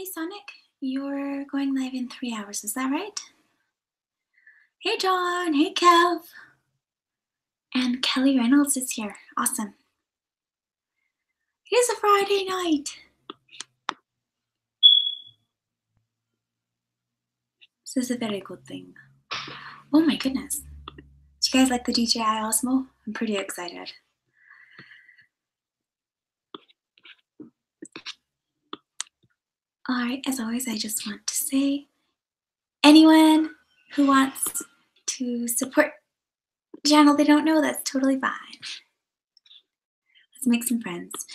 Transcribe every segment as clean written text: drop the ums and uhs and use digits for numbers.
Hey Sonic, you're going live in 3 hours, is that right? Hey John, hey Kev, and Kelly Reynolds is here. Awesome. It is a Friday night. This is a very good thing. Oh my goodness. Do you guys like the DJI Osmo? I'm pretty excited. Alright, as always, I just want to say, anyone who wants to support a channel they don't know, that's totally fine. Let's make some friends.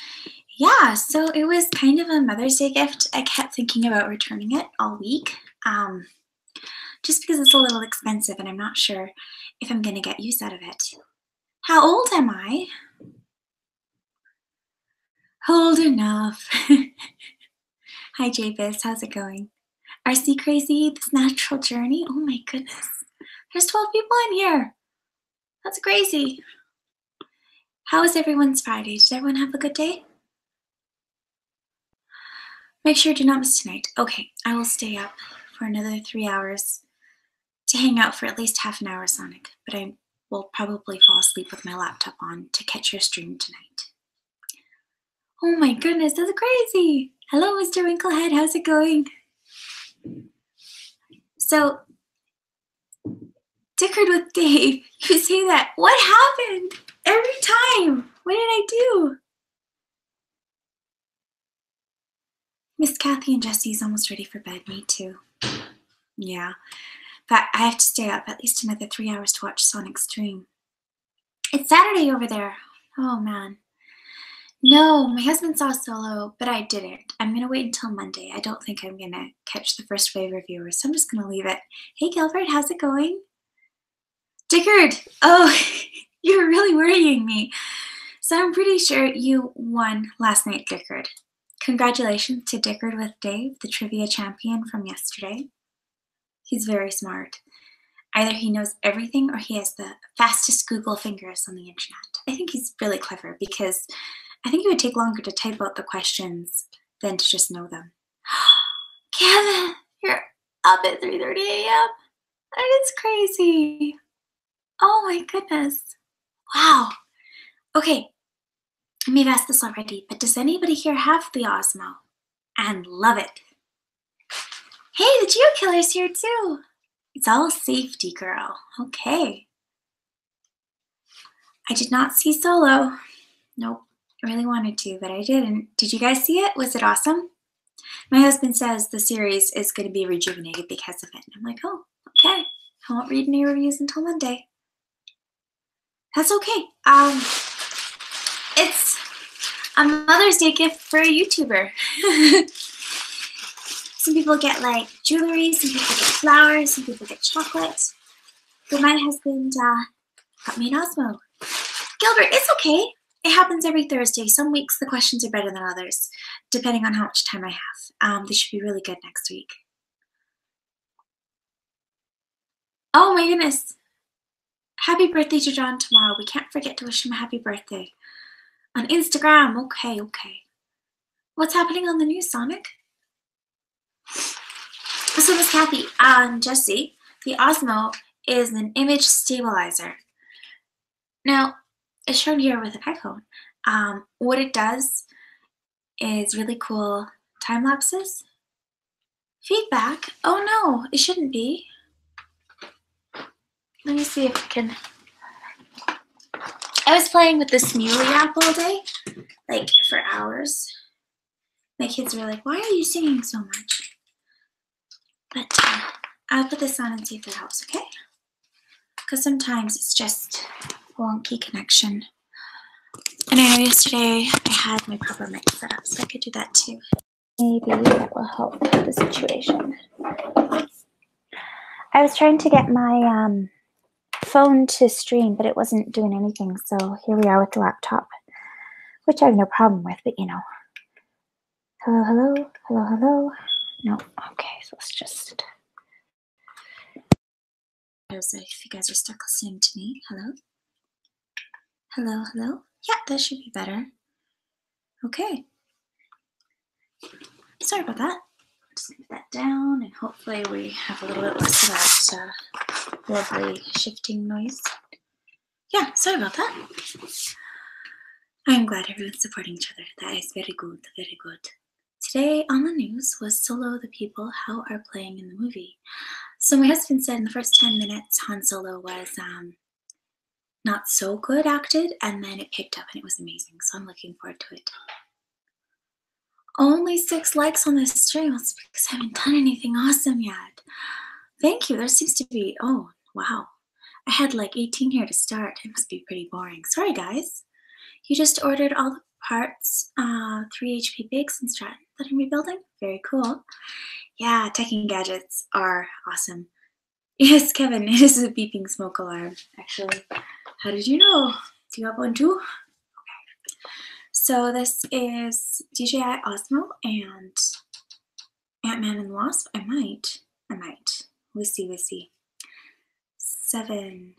Yeah, so it was kind of a Mother's Day gift. I kept thinking about returning it all week, just because it's a little expensive and I'm not sure if I'm going to get use out of it. How old am I? Old enough. Hi, Javis. How's it going? RC Crazy, This Natural Journey. Oh my goodness. There's 12 people in here. That's crazy. How was everyone's Friday? Did everyone have a good day? Make sure to not miss tonight. Okay, I will stay up for another 3 hours to hang out for at least half an hour, Sonic, but I will probably fall asleep with my laptop on to catch your stream tonight. Oh my goodness, that's crazy! Hello, Mr. Winklehead, how's it going? So, Dickered with Dave, you say that. What happened? Every time. What did I do? Miss Kathy and Jesse's almost ready for bed. Me too. Yeah. But I have to stay up at least another 3 hours to watch Sonic's stream. It's Saturday over there. Oh man. No, my husband saw Solo, but I didn't. I'm going to wait until Monday. I don't think I'm going to catch the first wave of viewers, so I'm just going to leave it. Hey, Gilbert, how's it going? Dickard! Oh, you're really worrying me. So I'm pretty sure you won last night, Dickard. Congratulations to Dickard with Dave, the trivia champion from yesterday. He's very smart. Either he knows everything or he has the fastest Google fingers on the internet. I think he's really clever because I think it would take longer to type out the questions than to just know them. Kevin, you're up at 3:30 a.m.? That is crazy. Oh my goodness. Wow. Okay, I may have asked this already, but does anybody here have the Osmo and love it? Hey, the Geo Killer's here too. It's all safety, girl. Okay. I did not see Solo. Nope. I really wanted to, but I didn't. Did you guys see it? Was it awesome? My husband says the series is going to be rejuvenated because of it. And I'm like, oh, okay. I won't read any reviews until Monday. That's okay. It's a Mother's Day gift for a YouTuber. Some people get like jewelry, some people get flowers, some people get chocolate. But my husband got me an Osmo. Gilbert, it's okay. It happens every Thursday. Some weeks the questions are better than others, depending on how much time I have. They should be really good next week. Oh my goodness. Happy birthday to John tomorrow. We can't forget to wish him a happy birthday. On Instagram. Okay, okay. What's happening on the news, Sonic? So Miss Kathy and Jesse, the Osmo is an image stabilizer. Now, it's shown here with an iPhone. What it does is really cool time lapses. Feedback? Oh no, it shouldn't be. Let me see if I can. I was playing with this Muley app all day, like for hours. My kids were like, why are you singing so much? But I'll put this on and see if it helps, okay? Because sometimes it's just wonky connection. And I know yesterday I had my proper mic set up, so I could do that too. Maybe that will help the situation. I was trying to get my phone to stream, but it wasn't doing anything, so here we are with the laptop, which I have no problem with, but you know. Hello, hello, hello, hello. No, okay, so let's just. If you guys are stuck listening to me, hello? Hello, hello? Yeah, that should be better. Okay. Sorry about that. just move that down, and hopefully we have a little bit less of that lovely shifting noise. Yeah, sorry about that. I'm glad everyone's supporting each other. That is very good, very good. Today on the news was Solo the People, how are playing in the movie. So my husband said in the first 10 minutes, Han Solo was not so good acted, and then it picked up and it was amazing. So I'm looking forward to it. Only 6 likes on this stream. That's because I haven't done anything awesome yet. Thank you. There seems to be, oh, wow. I had like 18 here to start. It must be pretty boring. Sorry, guys. You just ordered all the parts, 3 HP Bigs and Stratton that I'm rebuilding? Very cool. Yeah, tech and gadgets are awesome. Yes, Kevin, it is a beeping smoke alarm, actually. How did you know? Do you have one too? Okay. So this is DJI Osmo and Ant-Man and the Wasp. I might. We'll see. 7,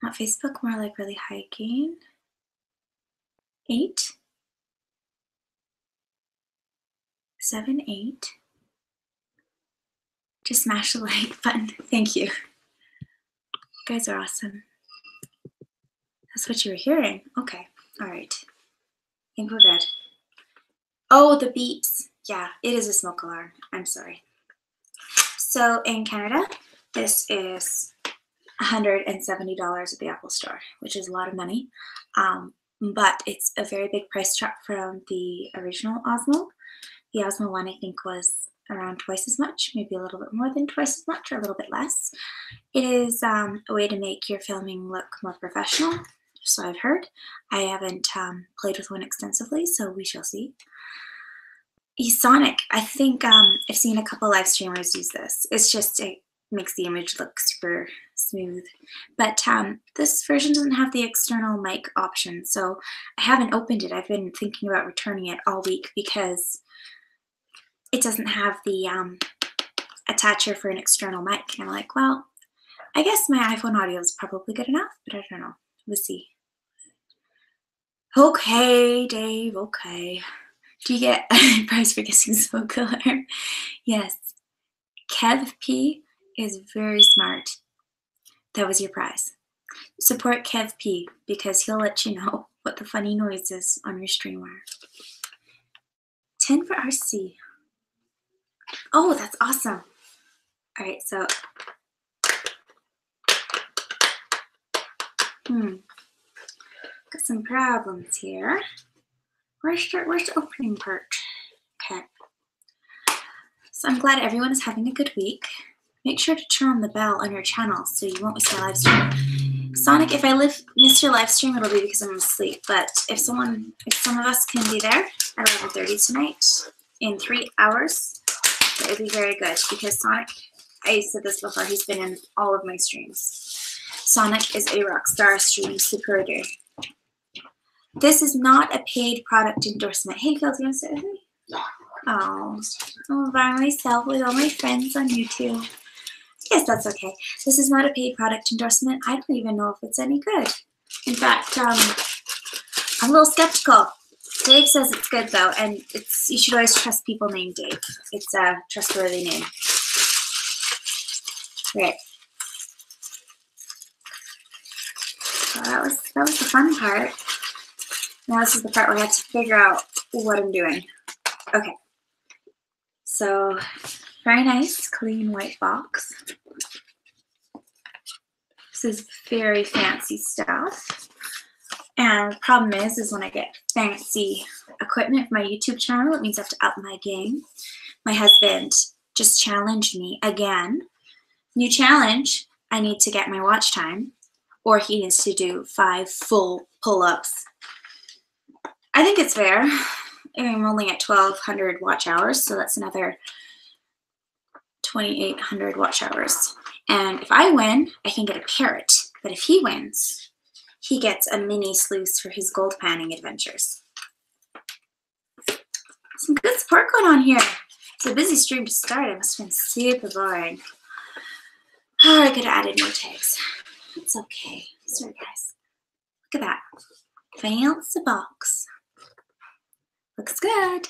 not Facebook, more like really high gain. 8, 7, 8. Just smash the like button. Thank you. You guys are awesome. That's what you were hearing. Okay. All right. I think we're good. Oh, the beeps. Yeah, it is a smoke alarm. I'm sorry. So in Canada, this is $170 at the Apple Store, which is a lot of money. But it's a very big price drop from the original Osmo. The Osmo one, I think, was around twice as much, maybe a little bit more than twice as much, or a little bit less. It is a way to make your filming look more professional, so I've heard. I haven't played with one extensively, so we shall see. eSonic, I think I've seen a couple live streamers use this. It's just, it makes the image look super smooth. But this version doesn't have the external mic option, so I haven't opened it. I've been thinking about returning it all week because it doesn't have the attacher for an external mic. And I'm like, well, I guess my iPhone audio is probably good enough, but I don't know. We'll see. Okay, Dave, okay. Do you get a prize for guessing smoke alarm? Yes. Kev P is very smart. That was your prize. Support Kev P because he'll let you know what the funny noise is on your stream are. 10 for RC. Oh, that's awesome. All right, so got some problems here. Where's the opening part? Okay. So I'm glad everyone is having a good week. Make sure to turn on the bell on your channel so you won't miss my live stream. Sonic, if I miss your live stream, it'll be because I'm asleep. But if some of us can be there at 11:30 tonight in 3 hours, it would be very good because Sonic, I said this before, he's been in all of my streams. Sonic is a rock star stream supporter. This is not a paid product endorsement. Hey, Phil, do you want to sit with me? Oh, I'm by myself with all my friends on YouTube. Yes, that's okay. This is not a paid product endorsement. I don't even know if it's any good. In fact, I'm a little skeptical. Dave says it's good though, and you should always trust people named Dave. It's a trustworthy name. Right. So that was the fun part. Now this is the part where I have to figure out what I'm doing. Okay. So very nice, clean white box. This is very fancy stuff. And the problem is when I get fancy equipment for my YouTube channel, it means I have to up my game. My husband just challenged me again. New challenge, I need to get my watch time, or he needs to do 5 full pull-ups. I think it's fair. I'm only at 1,200 watch hours, so that's another 2,800 watch hours. And if I win, I can get a parrot. But if he wins, he gets a mini sluice for his gold panning adventures. Some good support going on here. It's a busy stream to start. It must have been super boring. Oh, I could have added more tags. It's okay. Sorry, guys. Look at that. Fancy box. Looks good.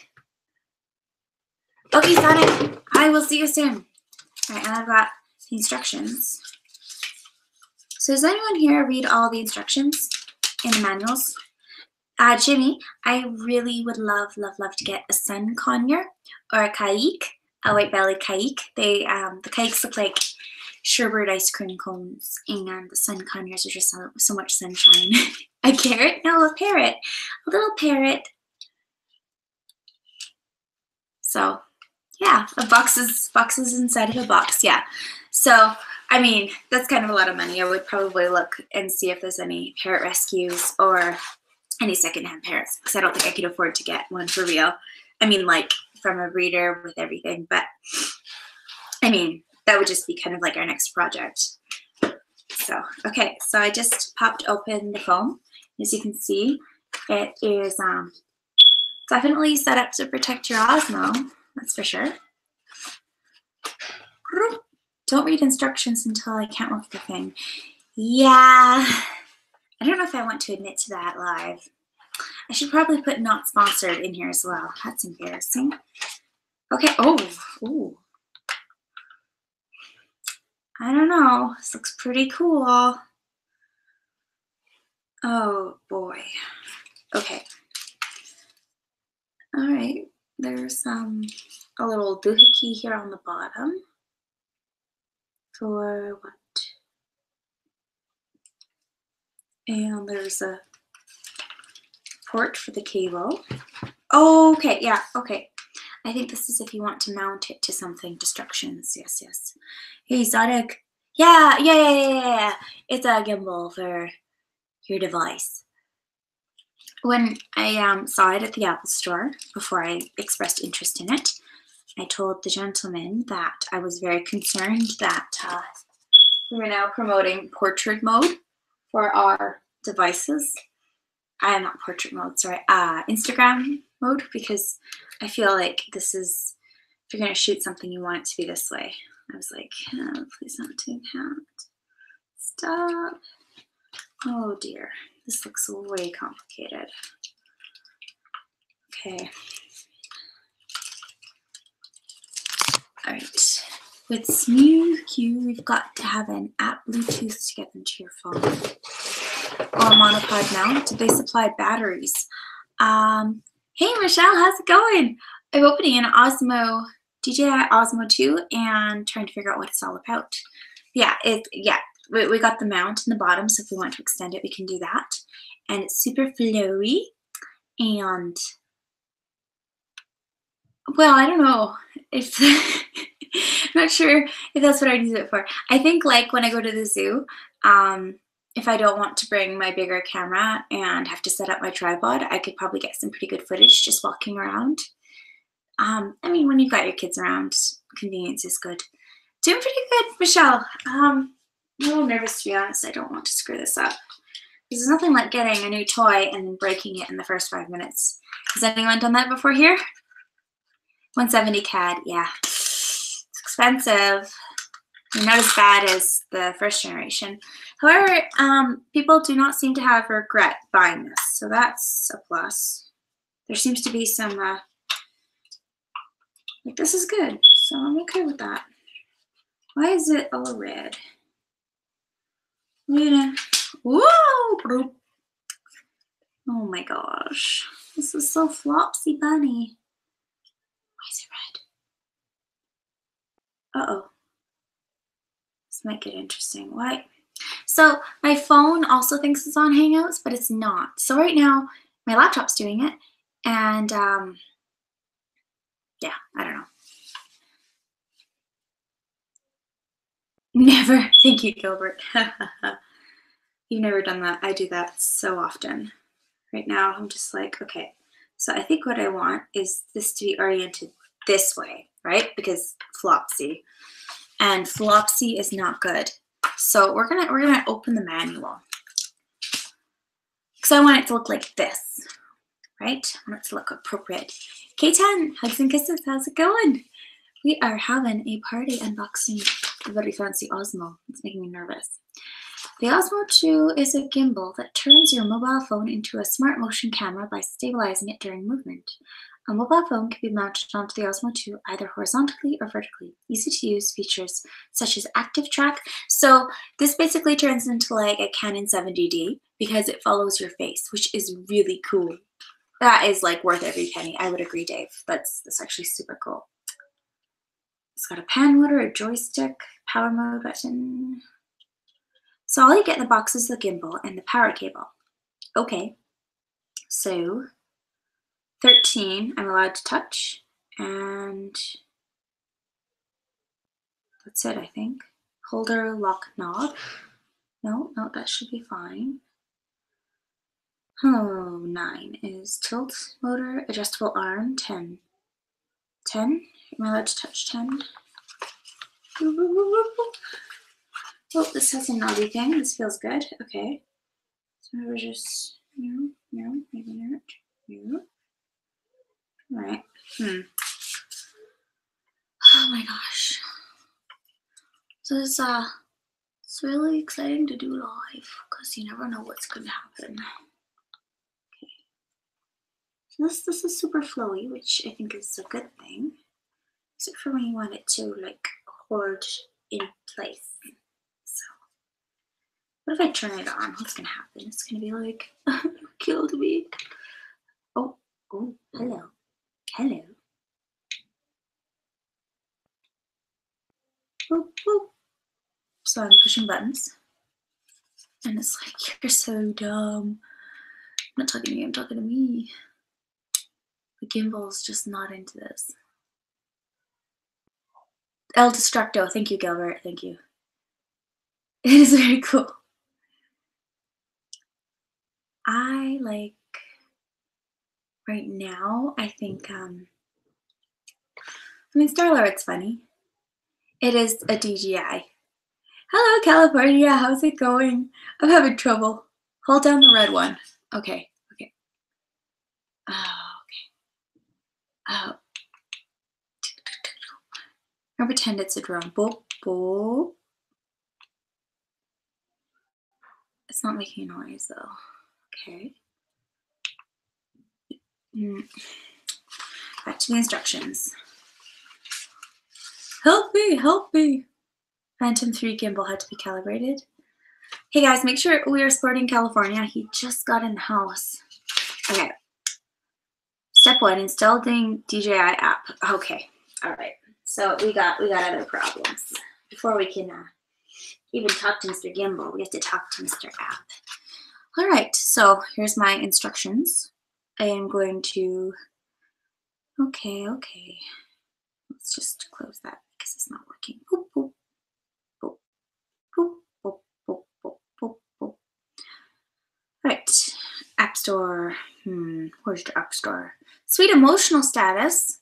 Okay, Sonic, I will see you soon. All right, and I've got the instructions. So does anyone here read all the instructions in the manuals? Jimmy, I really would love to get a sun conure or a kaique, a white-bellied kaique. They, the kaiques look like sherbet ice cream cones, and the sun conures are just so much sunshine. A carrot? No, a parrot. A little parrot. So, yeah, boxes inside of a box, yeah. So, I mean, that's kind of a lot of money. I would probably look and see if there's any parrot rescues or any secondhand parrots, because I don't think I could afford to get one for real. I mean, like, from a breeder with everything, but, I mean, that would just be kind of like our next project. So, okay, so I just popped open the foam. As you can see, it is definitely set up to protect your Osmo, that's for sure. Don't read instructions until I can't work the thing. Yeah, I don't know if I want to admit to that live. I should probably put not sponsored in here as well. That's embarrassing. Okay, ooh. I don't know, this looks pretty cool. Oh boy, okay. All right, there's a little doohickey here on the bottom. For what? And there's a port for the cable. Oh, okay, yeah, okay. I think this is if you want to mount it to something. Instructions, yes. Hey, Sonic. Yeah. It's a gimbal for your device. When I saw it at the Apple Store, before I expressed interest in it, I told the gentleman that I was very concerned that we were now promoting portrait mode for our devices. Not portrait mode, sorry, Instagram mode, because I feel like this is, if you're going to shoot something, you want it to be this way. I was like, oh, please don't do that. Stop. Oh dear, this looks way complicated. Okay. All right. With SmoothQ, we've got to have an app Bluetooth to get into your phone. Or a monopod mount. They supply batteries. Hey Michelle, how's it going? I'm opening an Osmo, DJI Osmo 2 and trying to figure out what it's all about. Yeah, we got the mount in the bottom, so if we want to extend it, we can do that. And it's super flowy, and well, I don't know if I'm not sure if that's what I'd use it for. I think like when I go to the zoo, if I don't want to bring my bigger camera and have to set up my tripod, I could probably get some pretty good footage just walking around. I mean, when you've got your kids around, convenience is good. Doing pretty good, Michelle. I'm a little nervous, to be honest. I don't want to screw this up. There's nothing like getting a new toy and then breaking it in the first 5 minutes. Has anyone done that before here? 170 CAD, yeah. It's expensive. Not as bad as the first generation. However, people do not seem to have regret buying this, so that's a plus. There seems to be some, like this is good, so I'm okay with that. Why is it all red? Whoa! Oh my gosh, this is so flopsy bunny. Why is it red? Uh-oh. This might get interesting. Why? So my phone also thinks it's on Hangouts, but it's not. So right now, my laptop's doing it, and yeah, I don't know. Never. Thank you, Gilbert. You've never done that. I do that so often. Right now, I'm just like, okay. So I think what I want is this to be oriented this way, right? Because flopsy. And flopsy is not good. So we're gonna open the manual. Because I want it to look like this, right? I want it to look appropriate. K10, hugs and kisses, how's it going? We are having a party unboxing a very fancy Osmo. It's making me nervous. The Osmo 2 is a gimbal that turns your mobile phone into a smart motion camera by stabilizing it during movement. A mobile phone can be mounted onto the Osmo 2 either horizontally or vertically. Easy to use features such as Active Track. So this basically turns into like a Canon 70D because it follows your face, which is really cool. That is like worth every penny. I would agree, Dave. That's actually super cool. It's got a pan motor, a joystick, power mode button. So all you get in the box is the gimbal and the power cable. Okay, so 13 I'm allowed to touch, and that's it, I think. Holder, lock, knob. No, that should be fine. Oh, 9 is tilt motor, adjustable arm, 10. 10? Am I allowed to touch 10? Oh, this has a knobby thing. This feels good. Okay. So we're just, maybe not. Right. Oh my gosh. So it's really exciting to do live because you never know what's going to happen. Okay. So this is super flowy, which I think is a good thing. Except for when you want it to like hold in place. So what if I turn it on? What's gonna happen? It's gonna be like, you killed me. Oh, hello. Hello. Boop, boop. So I'm pushing buttons. And it's like, you're so dumb. I'm not talking to you, I'm talking to me. The gimbal's just not into this. El Destructo, thank you, Gilbert, thank you. It is very cool. I like, right now, I think, Star-Lord's funny. It is a DJI. Hello, California, how's it going? I'm having trouble. Hold down the red one. Okay. Oh, okay. Oh. Now pretend it's a drone. Boop, boop. It's not making a noise though. Okay. Back to the instructions. Help me, help me. Phantom 3 gimbal had to be calibrated. Hey guys, make sure we are supporting California. He just got in the house. Okay. Step 1, installing DJI app. Okay. All right. So we got other problems. Before we can even talk to Mr. Gimbal, we have to talk to Mr. App. All right. So here's my instructions. I am going to. Okay. Let's just close that because it's not working. Boop, boop, boop, boop, boop, boop, boop, boop, boop. All right. App Store. Where's your App Store? Sweet emotional status.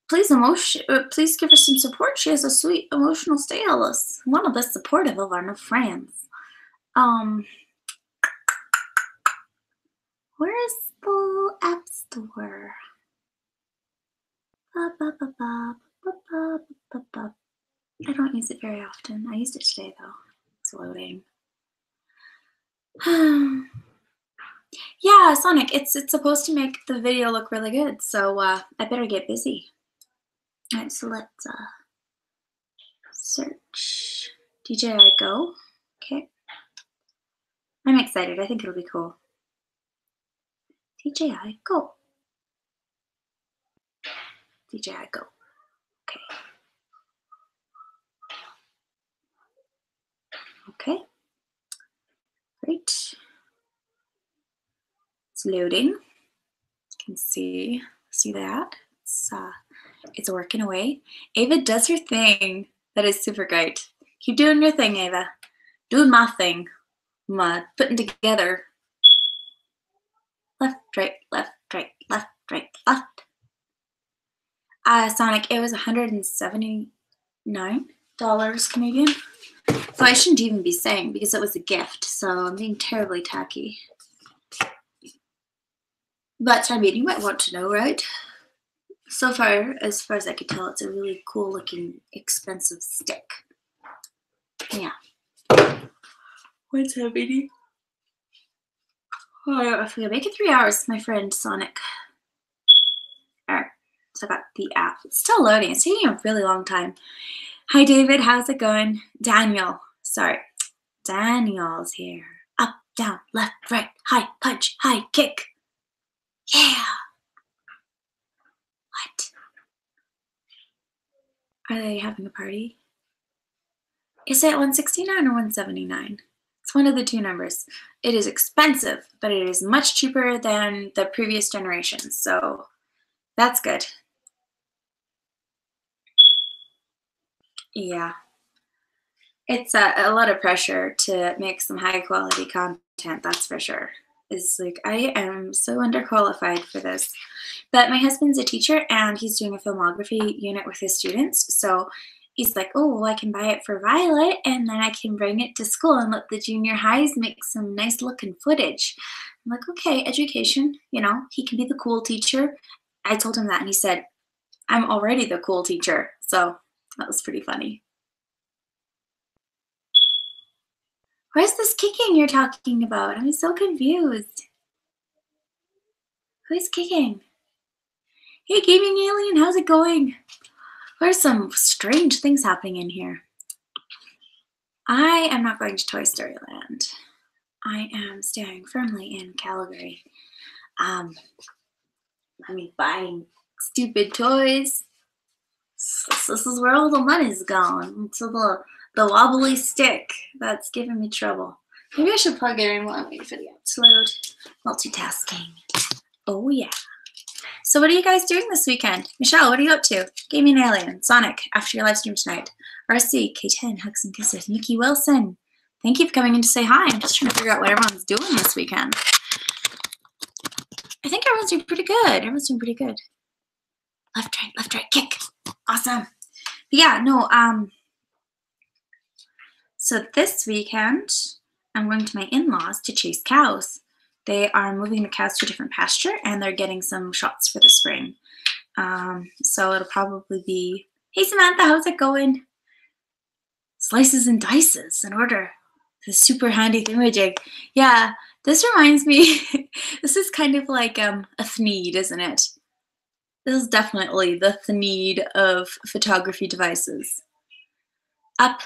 Please give her some support. She has a sweet emotional status. One of the supportive of our new friends. Where is the App Store? I don't use it very often. I used it today though. It's loading. Yeah, Sonic, it's supposed to make the video look really good, so I better get busy. All right, so let's search DJI Go. Okay. I'm excited. I think it'll be cool. DJI Go. DJI Go. Okay. Okay. Great. It's loading. You can see that. It's working away. Ava does her thing. That is super great. Keep doing your thing, Ava. Doing my thing. I'm putting together. Left, right, left, right, left, right, left. Sonic, it was $179 Canadian. So I shouldn't even be saying because it was a gift. So I'm being terribly tacky. But I mean, you might want to know, right? So far as I could tell, it's a really cool looking, expensive stick. Yeah. What's up, baby? Oh, if we make it 3 hours, my friend Sonic. the app. It's still loading. It's taking a really long time. Hi, David. How's it going? Daniel. Sorry. Daniel's here. Up, down, left, right, high, punch, high, kick. Yeah. What? Are they having a party? Is it 169 or 179? It's one of the two numbers. It is expensive, but it is much cheaper than the previous generations, so that's good. Yeah. It's a lot of pressure to make some high quality content, that's for sure. It's like, I am so underqualified for this. But my husband's a teacher and he's doing a filmography unit with his students. So he's like, oh, well, I can buy it for Violet and then I can bring it to school and let the junior highs make some nice looking footage. I'm like, okay, education, you know, he can be the cool teacher. I told him that and he said, I'm already the cool teacher. So that was pretty funny. Where's this kicking you're talking about? I'm so confused. Who's kicking? Hey, Gaming Alien, how's it going? There's some strange things happening in here. I am not going to Toy Story Land. I am staying firmly in Calgary. I mean, buying stupid toys. This is where all the money's gone. To the wobbly stick that's giving me trouble. Maybe I should plug it in while I'm waiting for the app to load. Multitasking. Oh yeah. So what are you guys doing this weekend? Michelle, what are you up to? Gaming Alien, Sonic, after your live stream tonight. RC, K10, hugs and kisses. Nikki Wilson, thank you for coming in to say hi. I'm just trying to figure out what everyone's doing this weekend. I think everyone's doing pretty good. Everyone's doing pretty good. Left, right, kick. Awesome. But yeah, no, so this weekend, I'm going to my in-laws to chase cows. They are moving the cows to a different pasture and they're getting some shots for the spring. So it'll probably be, hey Samantha, how's it going? Slices and dices in order. The super handy thingamajig. Yeah, this reminds me, this is kind of like a Thneed, isn't it? This is definitely the Thneed of photography devices. Up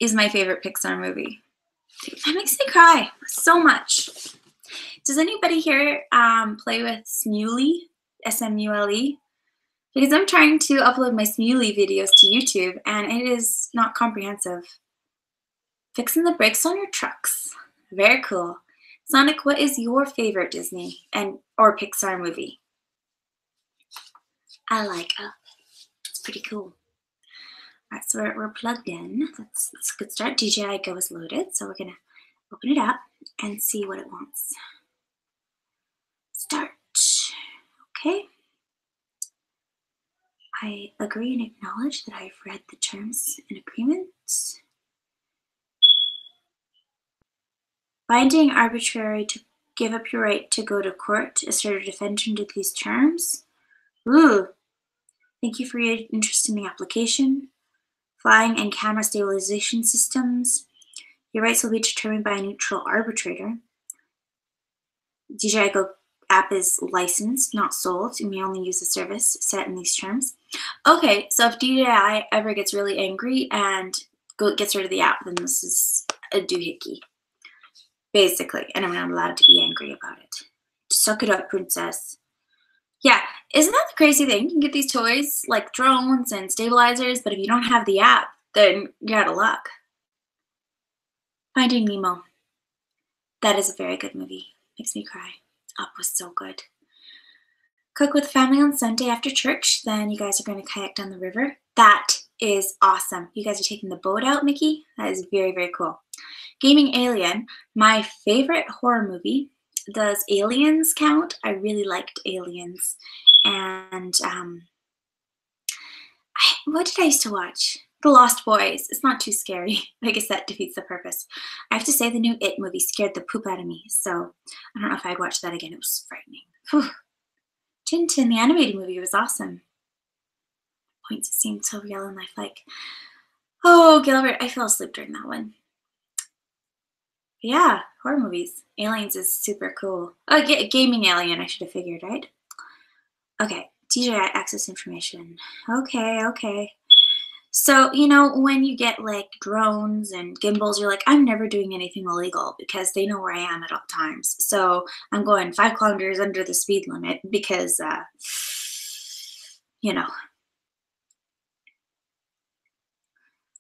is my favorite Pixar movie. That makes me cry so much. Does anybody here play with Smule? S-M-U-L-E? Because I'm trying to upload my Smule videos to YouTube and it is not comprehensive. Fixing the brakes on your trucks. Very cool. Sonic, what is your favorite Disney or Pixar movie? I like Up. It's pretty cool. All right, so we're plugged in. That's a good start. DJI Go is loaded, so we're gonna open it up and see what it wants. Start. Okay. I agree and acknowledge that I've read the terms and agreements. Binding arbitrary to give up your right to go to court to assert or defend under these terms. Ooh. Thank you for your interest in the application. Flying and camera stabilization systems. Your rights will be determined by a neutral arbitrator. DJI Go app is licensed, not sold. You may only use the service set in these terms. Okay, so if DJI ever gets really angry and gets rid of the app, then this is a doohickey. Basically, and I'm not allowed to be angry about it. Suck it up, princess. Yeah, isn't that the crazy thing? You can get these toys like drones and stabilizers, but if you don't have the app, then you're out of luck. Finding Nemo. That is a very good movie. Makes me cry. Up was so good. Cook with family on Sunday after church. Then you guys are going to kayak down the river. That is awesome. You guys are taking the boat out, Mickey? That is very, very cool. Gaming Alien. My favorite horror movie. Does Aliens count? I really liked Aliens. And what did I used to watch? The Lost Boys. It's not too scary. I guess that defeats the purpose. I have to say the new It movie scared the poop out of me. So I don't know if I'd watch that again. It was frightening. Whew. Tintin, the animated movie, was awesome. Points seemed so real in life. Like, oh, Gilbert, I fell asleep during that one. But yeah, horror movies. Aliens is super cool. Oh, Gaming Alien, I should have figured, right? Okay, DJI access information. Okay. So, you know, when you get like drones and gimbals, you're like, I'm never doing anything illegal because they know where I am at all times. So I'm going 5 kilometers under the speed limit because, you know,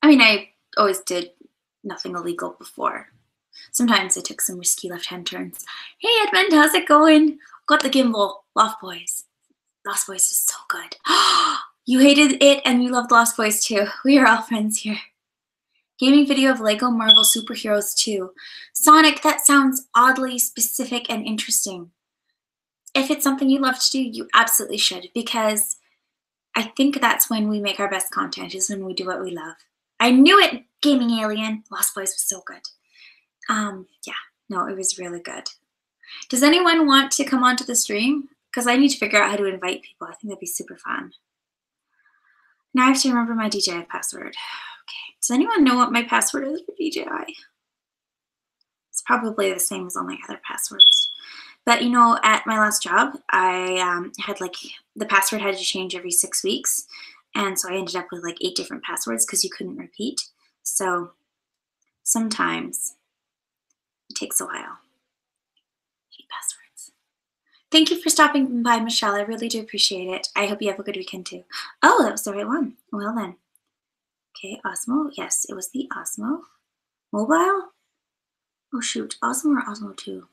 I mean, I always did nothing illegal before. Sometimes I took some risky left-hand turns. Hey, Edmund, how's it going? Got the gimbal. Lost Boys. Lost Boys is so good. You hated it and you loved Lost Boys too. We are all friends here. Gaming video of Lego Marvel Superheroes 2. Sonic, that sounds oddly specific and interesting. If it's something you love to do, you absolutely should, because I think that's when we make our best content, is when we do what we love. I knew it, Gaming Alien. Lost Boys was so good. Yeah, no, it was really good. Does anyone want to come onto the stream? Because I need to figure out how to invite people. I think that'd be super fun. Now I have to remember my DJI password. Okay, does anyone know what my password is for DJI? It's probably the same as all my other passwords. But you know, at my last job, I had like, the password had to change every 6 weeks. And so I ended up with like 8 different passwords because you couldn't repeat. So sometimes it takes a while. 8 passwords. Thank you for stopping by, Michelle. I really do appreciate it. I hope you have a good weekend too. Oh, that was the right one. Well then. Okay, Osmo. Yes, it was the Osmo. Mobile? Oh shoot, Osmo or Osmo 2?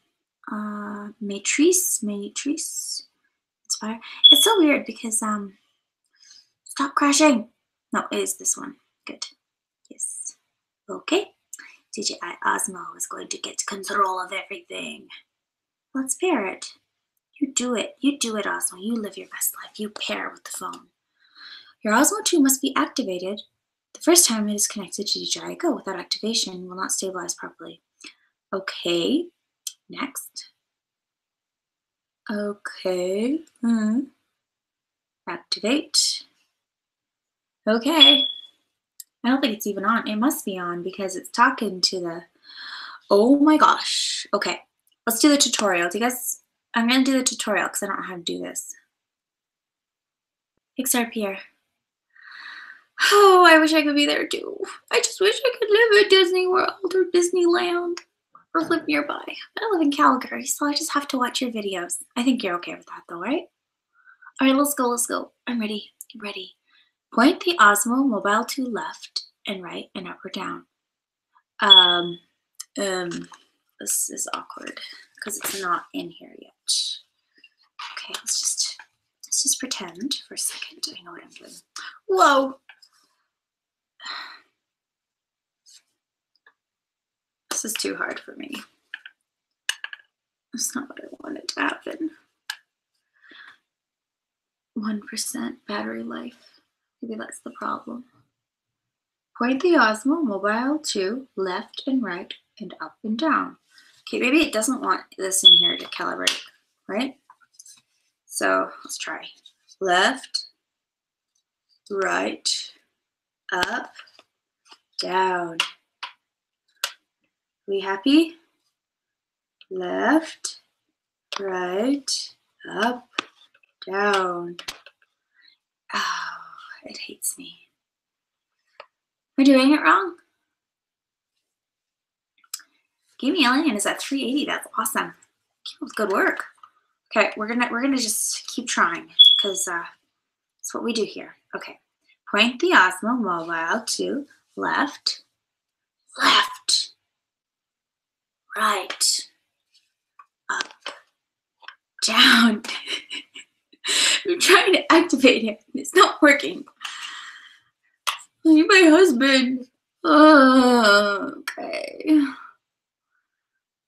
Matrice. Inspire. It's so weird because, stop crashing. No, it is this one. Good. Yes. Okay. DJI Osmo is going to get control of everything. Let's pair it. You do it. You do it, Osmo. You live your best life. You pair with the phone. Your Osmo 2 must be activated. The first time it is connected to DJI Go without activation will not stabilize properly. Okay. Next. Okay. Activate. Okay. I don't think it's even on. It must be on because it's talking to the... Oh my gosh. Okay. Let's do the tutorial. Do you guys... I'm going to do the tutorial because I don't know how to do this. Pixar Pier. Oh, I wish I could be there too. I just wish I could live at Disney World or Disneyland or live nearby. I live in Calgary, so I just have to watch your videos. I think you're okay with that though, right? All right, let's go. I'm ready. Ready. Point the Osmo mobile to left and right and up or down. This is awkward because it's not in here yet. Okay, let's just pretend for a second I know what I'm doing. Whoa! This is too hard for me. That's not what I wanted to happen. 1% battery life. Maybe that's the problem. Point the Osmo mobile to left and right and up and down. Okay, maybe it doesn't want this in here to calibrate, right? So let's try. Left, right, up, down. We happy? Left, right, up, down. Oh, it hates me. Am I doing it wrong? Gaming Alien is at 380. That's awesome. Keep up good work. Okay, we're gonna just keep trying because that's what we do here. Okay, point the Osmo mobile to left, right, up, down. I'm trying to activate it. It's not working. I need my husband. Okay.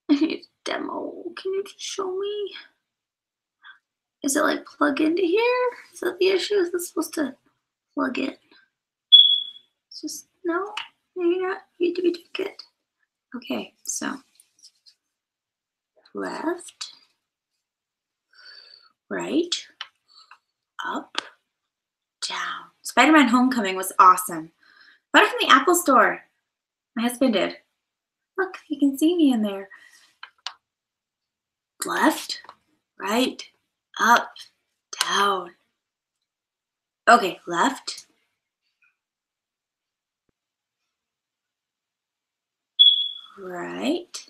I need a demo. Can you just show me? Is it like plug into here? Is that the issue? Is this supposed to plug in? It's just, no? Maybe not. You need to be doing good. Okay, so left, right, up, down. Spider-Man Homecoming was awesome. Bought it from the Apple Store. My husband did. Look, you can see me in there. Left, right, up, down. Okay, left. Right.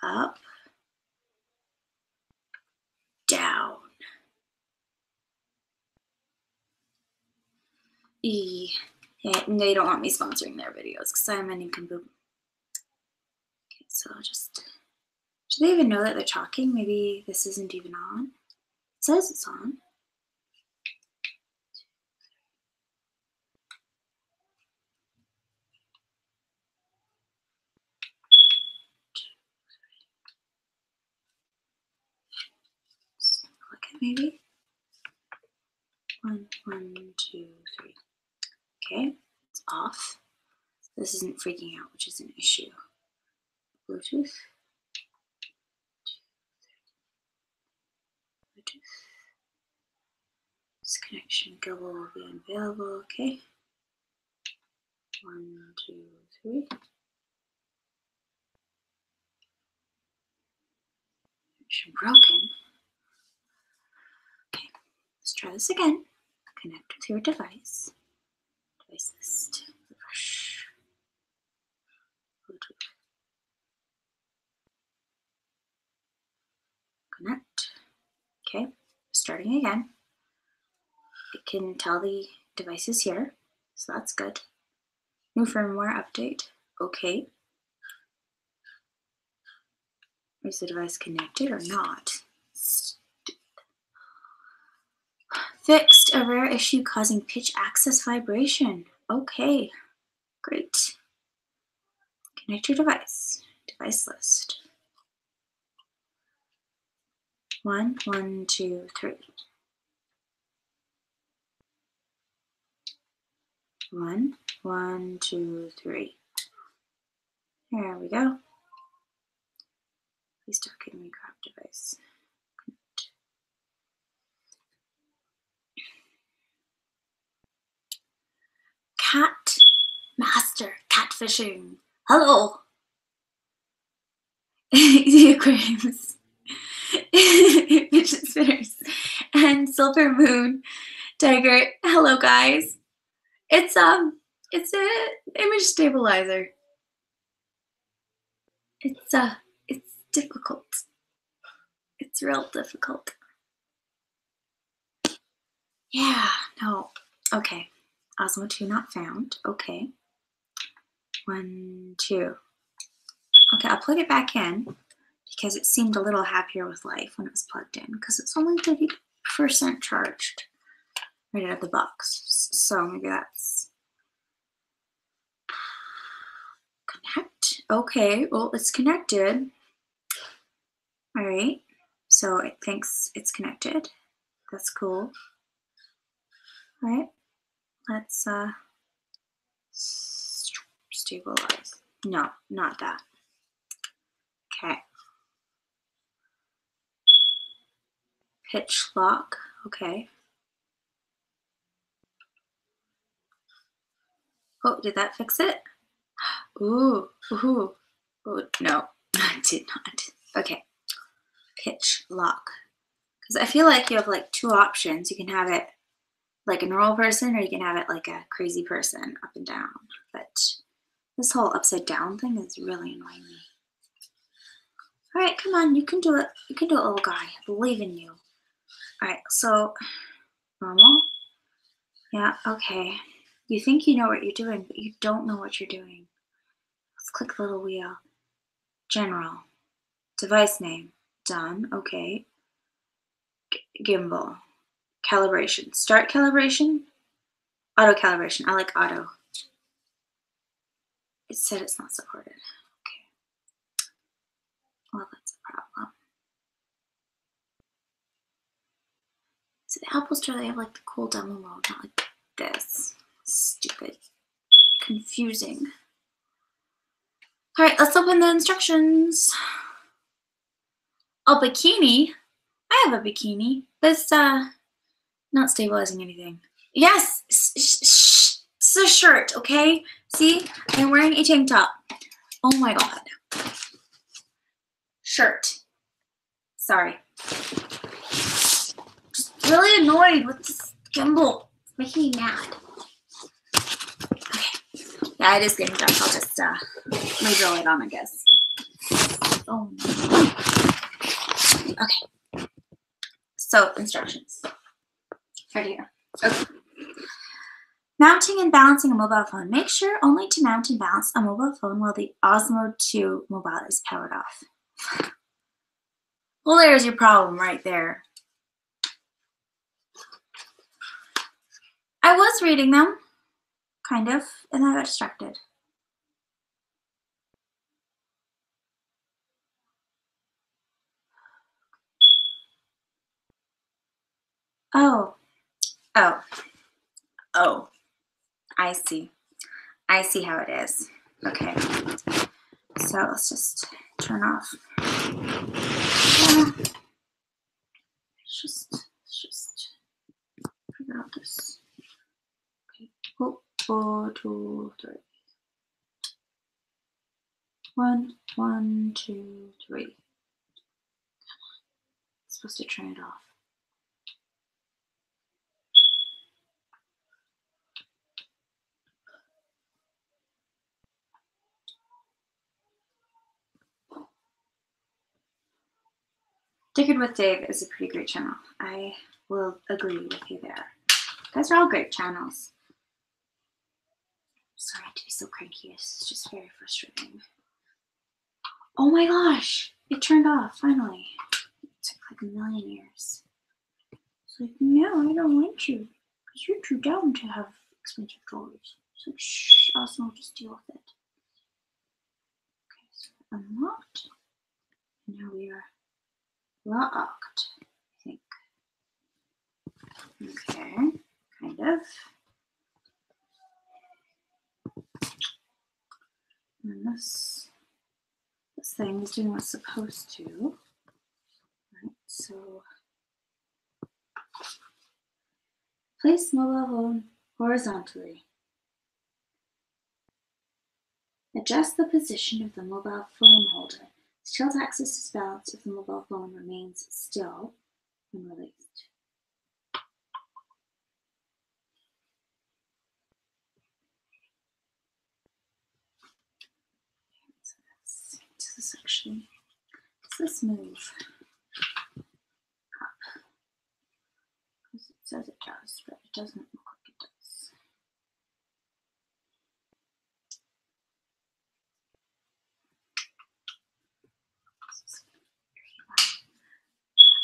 Up. Down. E. Yeah, they don't want me sponsoring their videos because I'm an income boob. Okay, so I'll just. Do they even know that they're talking? Maybe this isn't even on. It says it's on. Click it maybe. 1, 1, 2, 3. Okay, it's off. This isn't freaking out, which is an issue. Bluetooth. Bluetooth. This connection Gilbo will be unavailable. Okay. 1, 2, 3. Connection broken. Okay, let's try this again. Connect with your device. Device list. Refresh. Bluetooth. Connect. Okay, starting again. It can tell the device is here, so that's good. New firmware update. Okay. Is the device connected or not? Fixed a rare issue causing pitch access vibration. Okay, great. Connect your device. Device list. 1, 1, 2, 3. 1, 1, 2, 3. There we go. Please stop giving me crap device. Cat master catfishing. Hello. The aquariums. Fidget spinners. And Silver Moon Tiger. Hello guys. It's an image stabilizer. It's difficult. It's real difficult. Yeah, no. Okay. Osmo 2 not found. Okay. 1, 2. Okay, I'll plug it back in because it seemed a little happier with life when it was plugged in because it's only 30% charged right out of the box. So maybe that's connect. Okay, well, it's connected. All right, so it thinks it's connected. That's cool. All right, let's stabilize. No, not that. Okay. Pitch lock. Okay. Oh, did that fix it? Ooh, ooh, ooh. No, I did not. Okay. Pitch lock. Because I feel like you have like two options. You can have it like a normal person or you can have it like a crazy person up and down. But this whole upside down thing is really annoying me. All right, come on, you can do it. You can do it, little guy. I believe in you. All right, so normal. Yeah, okay. You think you know what you're doing, but you don't know what you're doing. Let's click the little wheel. General. Device name. Done. Okay. Gimbal. Calibration. Start calibration. Auto calibration. I like auto. It said it's not supported. Okay. Well, that's a problem. So the Apple Store, they have like the cool demo mode, not like this. Stupid. Confusing. All right, let's open the instructions. A bikini. I have a bikini, but it's not stabilizing anything. Yes, it's a shirt, okay? See, I'm wearing a tank top. Oh my god. Shirt. Sorry. really annoyed with this gimbal. It's making me mad. Okay. Yeah, it is getting dark. I'll just leave the light on, I guess. Oh no. Okay. So, instructions. Right here. Okay. Mounting and balancing a mobile phone. Make sure only to mount and balance a mobile phone while the Osmo 2 mobile is powered off. Well, there's your problem right there. I was reading them, kind of, and I got distracted. Oh. I see. I see how it is. Okay. So let's just turn off. Let's just figure out this. Okay. 4, 2, 3. 1, 1, 2, 3. Come on. It's supposed to turn it off. Dickard with Dave is a pretty great channel. I will agree with you there. Those are all great channels. Sorry to be so cranky. It's just very frustrating. Oh my gosh! It turned off, finally. It took like a million years. It's like, no, I don't want you. Because you're too dumb to have expensive drawers. So shh, Austin will just deal with it. Okay, so unlocked. Now we are locked, I think. Okay, kind of. And this thing is doing what's supposed to. Right, so place mobile phone horizontally. Adjust the position of the mobile phone holder. Tilt axis is balanced if the mobile phone remains still when released. Does this actually, does this move up? Because it says it does, but it doesn't look like it does.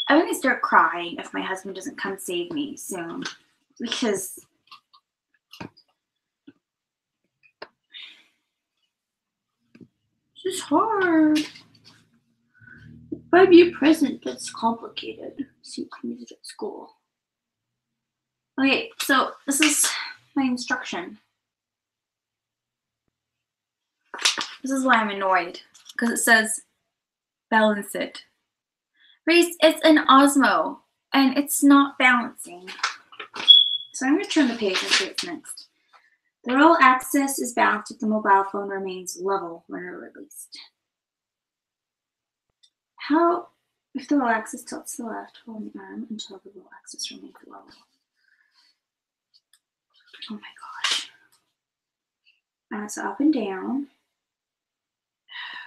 I'm going to start crying if my husband doesn't come save me soon, because this is hard. Buy me a present that's complicated so you can use it at school. Okay, so this is my instruction. This is why I'm annoyed, because it says balance it. Reese, it's an Osmo, and it's not balancing. So I'm going to turn the page and see what's next. The roll axis is balanced if the mobile phone remains level when released. How, if the roll axis tilts to the left, hold the arm until the roll axis remains level. Oh my gosh. And it's up and down.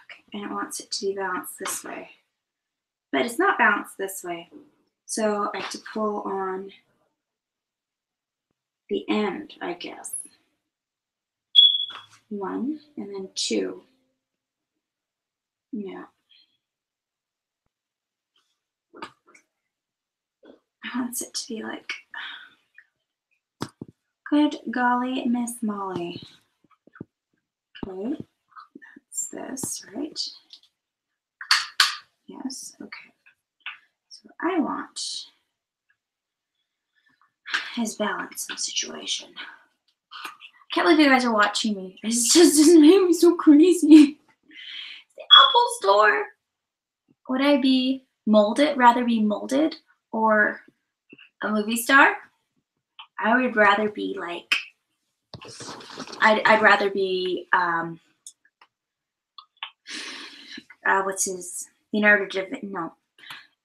Okay, and it wants it to be balanced this way. But it's not balanced this way. So I have to pull on the end, I guess. 1 and then 2. Yeah. I want it to be like, good golly, Miss Molly. Okay, that's this, right? Yes, okay. So I want his balance in the situation. I can't believe you guys are watching me. It's just made me so crazy. The Apple Store. Would I be molded, rather be molded, or a movie star? I would rather be like, I'd rather be, what's his, Leonardo da Vinci, no.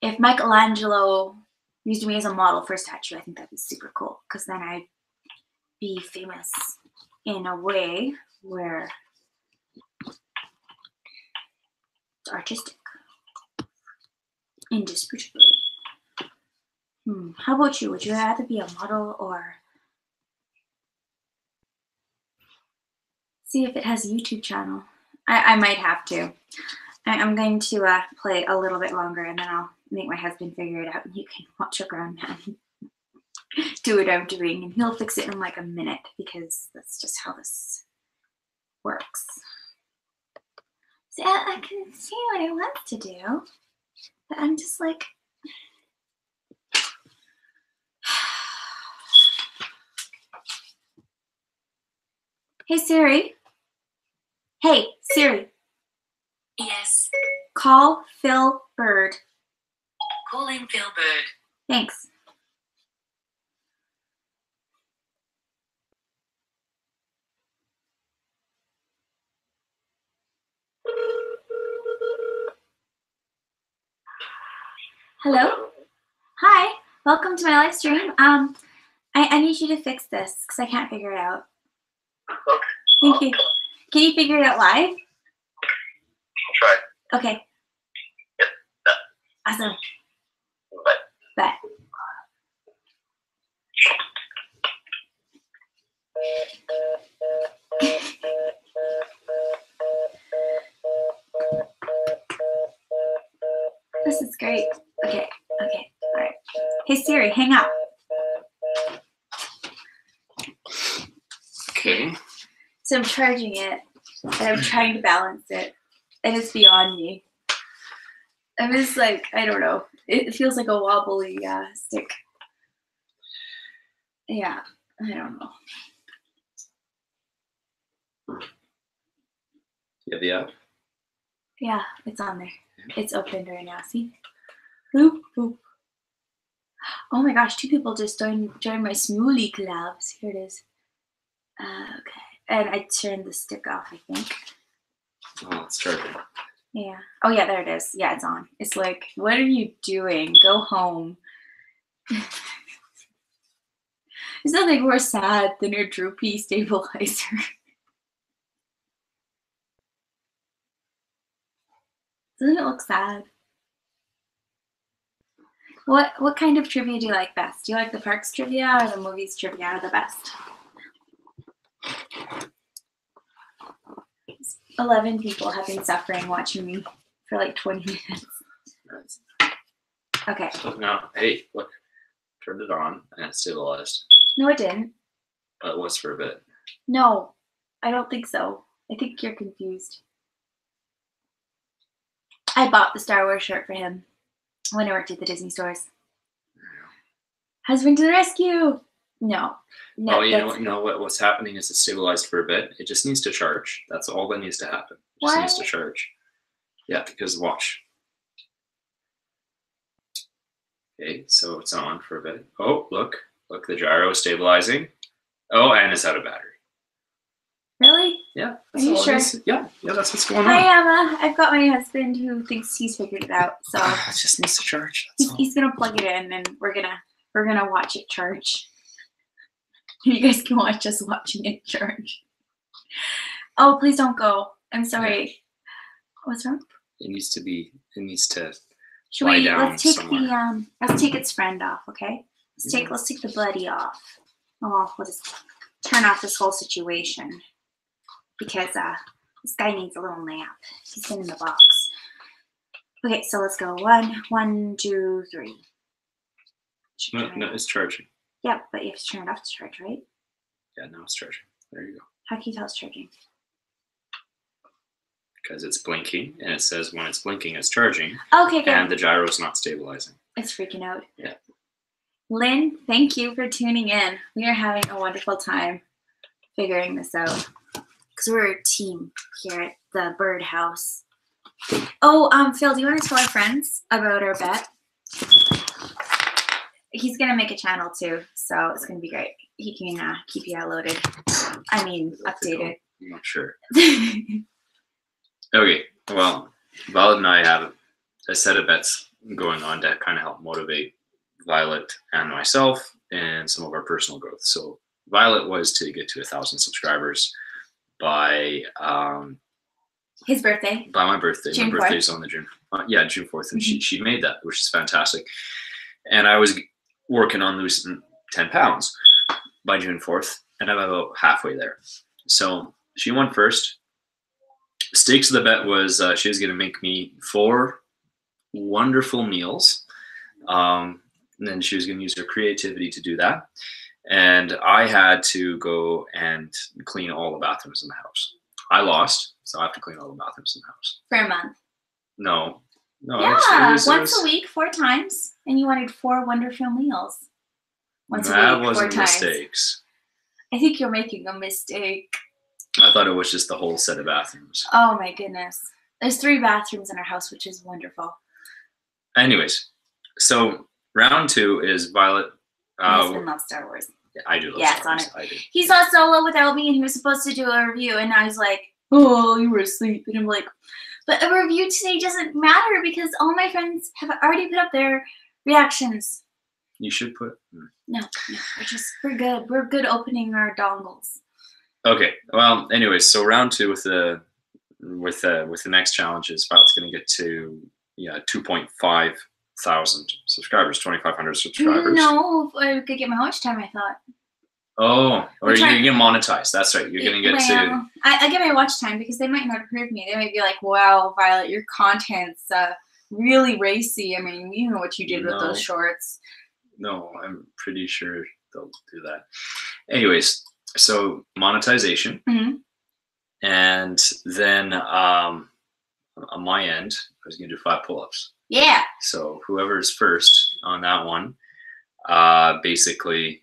If Michelangelo used me as a model for a statue, I think that'd be super cool, because then I'd be famous in a way where it's artistic, indisputably. How about you? Would you rather be a model or see if it has a YouTube channel? I might have to. I'm going to play a little bit longer, and then I'll make my husband figure it out, and you can watch a grown man do what I'm doing, and he'll fix it in like a minute, because that's just how this works. See, I can see what I want to do, but I'm just like, hey Siri. Hey Siri. Yes. Call Phil Bird. Calling Phil Bird. Thanks. Hello? Hi, welcome to my live stream. I need you to fix this because I can't figure it out. Okay. Thank you. Can you figure it out live? I'll try. Okay. Yep. Awesome. Bye. Bye. This is great. Okay. Okay. All right. Hey Siri, hang up. Okay. So I'm charging it, and I'm trying to balance it, and it's beyond me. I'm just like, I don't know. It feels like a wobbly stick. Yeah, I don't know. You have the app? Yeah, it's on there. It's opened right now. See? Boop, boop. Oh my gosh, 2 people just joined my Smoolie collabs. Here it is. Okay. And I turned the stick off, I think. Oh, it's charging. Yeah. Oh yeah, there it is. Yeah, it's on. It's like, what are you doing? Go home. There's nothing more sad than your droopy stabilizer. Doesn't it look sad? What kind of trivia do you like best? Do you like the parks trivia or the movies trivia the best? 11 people have been suffering watching me for like 20 minutes. Nice. Okay. So now, hey, look. Turned it on and it stabilized. No, it didn't. But it was for a bit. No, I don't think so. I think you're confused. I bought the Star Wars shirt for him when I worked at the Disney stores. Husband to the rescue! No. Oh, you know what's happening is it's stabilized for a bit. It just needs to charge. That's all that needs to happen. It just needs to charge. Yeah, because watch. Okay, so it's on for a bit. Oh, look, the gyro is stabilizing. Oh, and it's out of battery. Really? Yeah. Are you sure? Yeah, that's what's going on. Hi, Emma. I've got my husband who thinks he's figured it out. So it just needs to charge. He's gonna plug it in, and we're gonna watch it charge. You guys can watch us watching it charge. Oh, please don't go. I'm sorry. Yeah. What's wrong? It needs to. Should we? Let's take somewhere. Let's take its friend off, okay? Let's take the buddy off. Oh, we'll just turn off this whole situation because this guy needs a little nap. He's been in the box. Okay, so let's go. 1, 2, 3. No, it's charging. Yeah, but you have to turn it off to charge, right? Yeah, now it's charging. There you go. How can you tell it's charging? Because it's blinking, and it says when it's blinking, it's charging. Okay, good. And the gyro's not stabilizing. It's freaking out. Yeah. Lynn, thank you for tuning in. We are having a wonderful time figuring this out because we're a team here at the Birdhouse. Oh, Phil, do you want to tell our friends about our bet? He's gonna make a channel too, so it's gonna be great. He can keep you loaded. I mean, updated. I'm not sure. Okay, well, Val and I have a set of bets going on to kind of help motivate Violet and myself and some of our personal growth. So Violet was to get to 1,000 subscribers by His birthday. by my birthday. June My 4th. birthday's on the June 4th, and she made that, which is fantastic. And I was working on losing 10 pounds by June 4th, and I'm about halfway there. So she won first. Stakes of the bet was she was going to make me 4 wonderful meals. And then she was going to use her creativity to do that. And I had to go and clean all the bathrooms in the house. I lost, so I have to clean all the bathrooms in the house. For a month. No. Yeah, it was- once a week, 4 times. And you wanted 4 wonderful meals. Once a That week, 4 wasn't times. mistakes. I think you're making a mistake. I thought it was just the whole set of bathrooms. Oh my goodness. There's 3 bathrooms in our house, which is wonderful. Anyways, so round 2 is Violet. My husband loves Star Wars. Yeah, I do love Yeah, Star it's on Wars. I do. He saw Solo without me and he was supposed to do a review and now he's like, oh, you were asleep. And I'm like, but a review today doesn't matter because all my friends have already put up their reactions. You should put. No, we're good. We're good opening our dongles. Okay. Well, anyways, so round 2 with the next challenge is Violet's going to get to 2.5 thousand subscribers, 2,500 subscribers. No, I could get my watch time, I thought. Oh, or We're you're trying- going to get monetized. That's right. You're going to get to. Well, I get my watch time because they might not approve me. They might be like, wow, Violet, your content's really racy. I mean, you know what you did with No. those shorts. No, I'm pretty sure they'll do that. Anyways, so monetization. Mhm. And then on my end, I was going to do 5 pull-ups. Yeah. So whoever's first on that one, basically,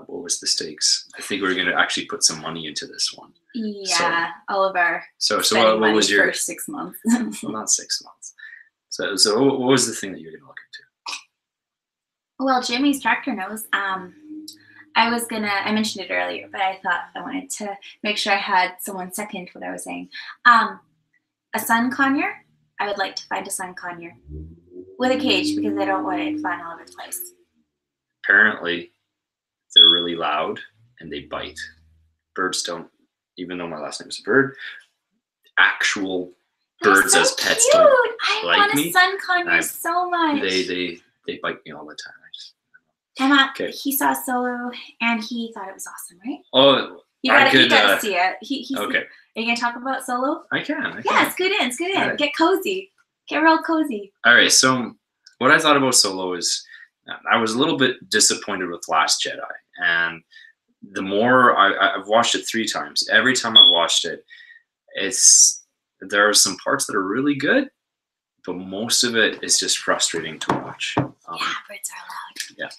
what was the stakes? I think we were going to actually put some money into this one. Yeah, all of our So spending what money was your? for 6 months. Well, not 6 months. So what was the thing that you're going to look into? Well, Jimmy's tractor knows. I mentioned it earlier, but I thought I wanted to make sure I had someone second what I was saying. A sun conure. I would like to find a sun conure with a cage because I don't want it flying all over the place. Apparently, they're really loud and they bite. Birds don't, even though my last name is Bird, actual They're birds so as pets cute. don't I like want me. a sun conure I- so much. They bite me all the time. Emma, Okay. he saw Solo and he thought it was awesome, right? Oh, You I gotta, you could, gotta see it. He's, okay. Are you gonna talk about Solo? I can. Yeah, scoot in. Alright. Get cozy. Get real cozy. All right. So what I thought about Solo is I was a little bit disappointed with Last Jedi, and the more I've watched it 3 times. Every time I've watched it, there are some parts that are really good, but most of it is just frustrating to watch. Yeah, birds are loud.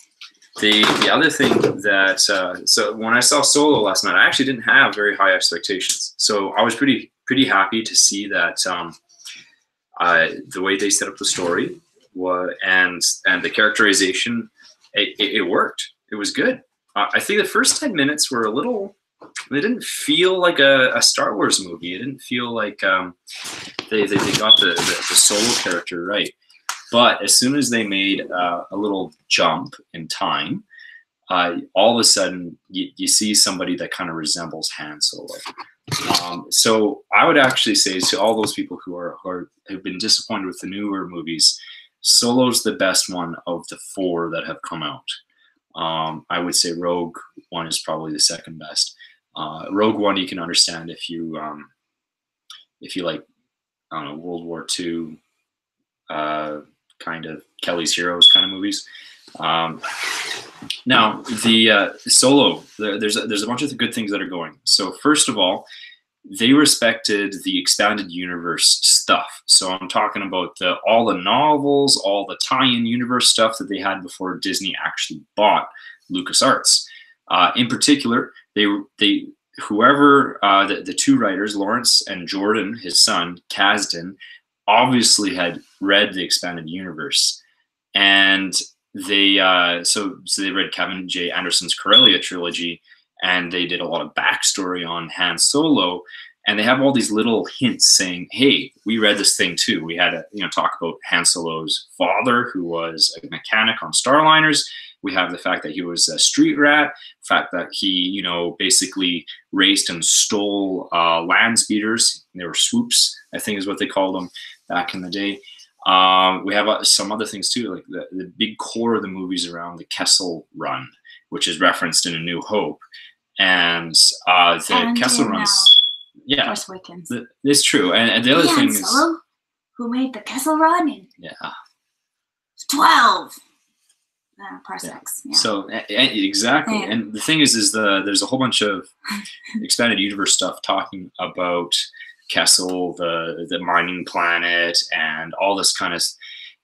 The other thing that so when I saw Solo last night, I actually didn't have very high expectations. So I was pretty happy to see that the way they set up the story and the characterization, it worked. It was good. I think the first 10 minutes were a little. They didn't feel like a Star Wars movie. It didn't feel like they got the Solo character right. But as soon as they made a little jump in time, all of a sudden you see somebody that kind of resembles Han Solo. So I would actually say to all those people who have been disappointed with the newer movies, Solo's the best one of the 4 that have come out. I would say Rogue One is probably the second best. Rogue One you can understand if you like, I don't know, World War II. Kind of Kelly's Heroes kind of movies. Now the Solo, there's a bunch of good things that are going. So first of all, they respected the expanded universe stuff. So I'm talking about all the novels, all the tie-in universe stuff that they had before Disney actually bought LucasArts. In particular, whoever the 2 writers, Lawrence and Jordan, his son Kasdan, obviously had read the expanded universe, and they so they read Kevin J. Anderson's Corellia trilogy, and they did a lot of backstory on Han Solo, And they have all these little hints saying, hey, we read this thing too. We had a talk about Han Solo's father, who was a mechanic on Starliners. We have the fact that he was a street rat, the fact that he, basically raced and stole land speeders. They were swoops, I think is what they called them back in the day. We have some other things too, like the big core of the movies around the Kessel Run, which is referenced in A New Hope. And the Kessel Runs... Yeah, Force Awakens. It's true. And the other thing is... Solo, who made the Kessel Run in Yeah. 12 parsecs. Yeah. So exactly, Yeah. and the thing is there's a whole bunch of expanded universe stuff talking about Kessel, the mining planet, and all this kind of,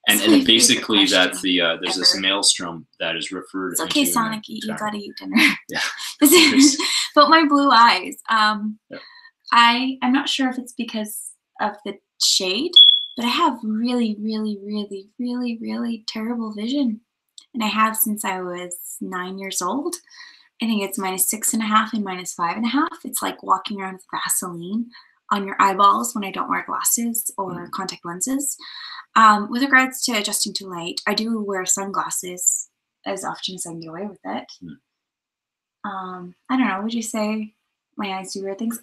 and basically that there's this maelstrom that is referred. It's okay, into Sonic. You gotta eat dinner. Yeah. But my blue eyes. Yep. I'm not sure if it's because of the shade, but I have really, really, really, really, really terrible vision. And I have since I was 9 years old. I think it's -6.5 and -5.5. It's like walking around with Vaseline on your eyeballs when I don't wear glasses or contact lenses. With regards to adjusting to light, I do wear sunglasses as often as I can get away with it. I don't know, would you say my eyes do weird things?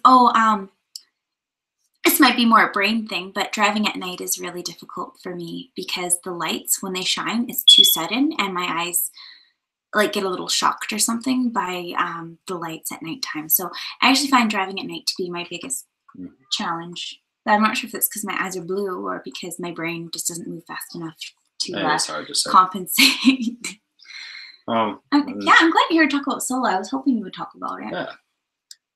This might be more a brain thing, but driving at night is really difficult for me because the lights, when they shine, is too sudden, and my eyes like get a little shocked or something by the lights at nighttime. So I actually find driving at night to be my biggest challenge. But I'm not sure if it's because my eyes are blue or because my brain just doesn't move fast enough to It's hard to say. compensate. Um, Yeah, I'm glad you're here to talk about Solo. I was hoping you would talk about it. Yeah.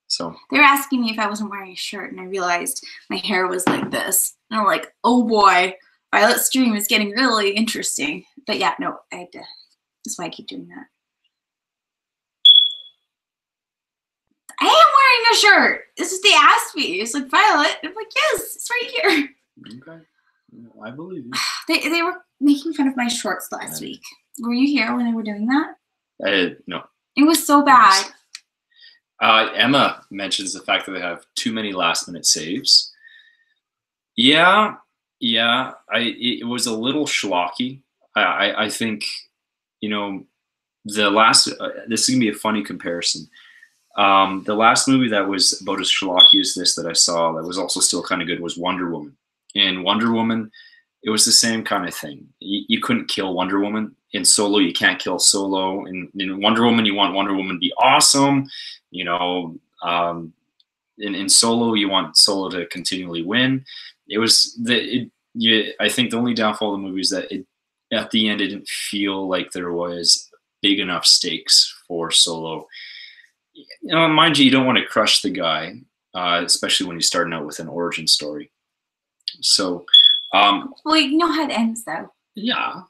So They were asking me if I wasn't wearing a shirt, and I realized my hair was like this. And I'm like, oh boy, Violet's stream is getting really interesting. But yeah, no, I had to. That's why I keep doing that. I am wearing a shirt. This is, they asked me. It's like, Violet. I'm like, yes, it's right here. okay, I believe you. They were making fun of my shorts last week. Were you here when they were doing that? No. It was so bad. Emma mentions the fact that they have too many last-minute saves. Yeah. It was a little schlocky. I think, the last. This is gonna be a funny comparison. The last movie that was about as schlocky as this that I saw that was also still kind of good was Wonder Woman. In Wonder Woman, it was the same kind of thing. You couldn't kill Wonder Woman. In Solo, you can't kill Solo. In Wonder Woman, you want Wonder Woman to be awesome. In Solo, you want Solo to continually win. I think the only downfall of the movie is that at the end, it didn't feel like there was big enough stakes for Solo. Mind you don't want to crush the guy, especially when he's starting out with an origin story. So, Well, you know how it ends, though. yeah.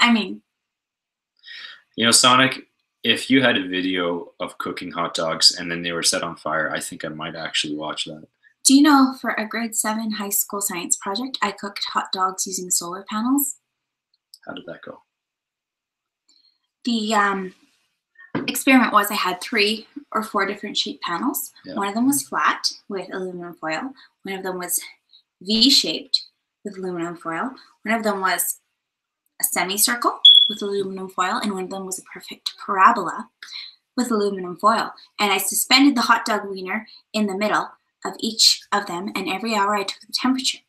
I mean, Sonic, if you had a video of cooking hot dogs and then they were set on fire, I think I might actually watch that. do you know for a grade 7 high school science project, I cooked hot dogs using solar panels? How did that go? The experiment was I had 3 or 4 different sheet panels. Yeah. One of them was flat with aluminum foil. One of them was V-shaped with aluminum foil. One of them was a semicircle with aluminum foil, and one of them was a perfect parabola with aluminum foil. And I suspended the hot dog wiener in the middle of each of them, and every hour I took the temperature.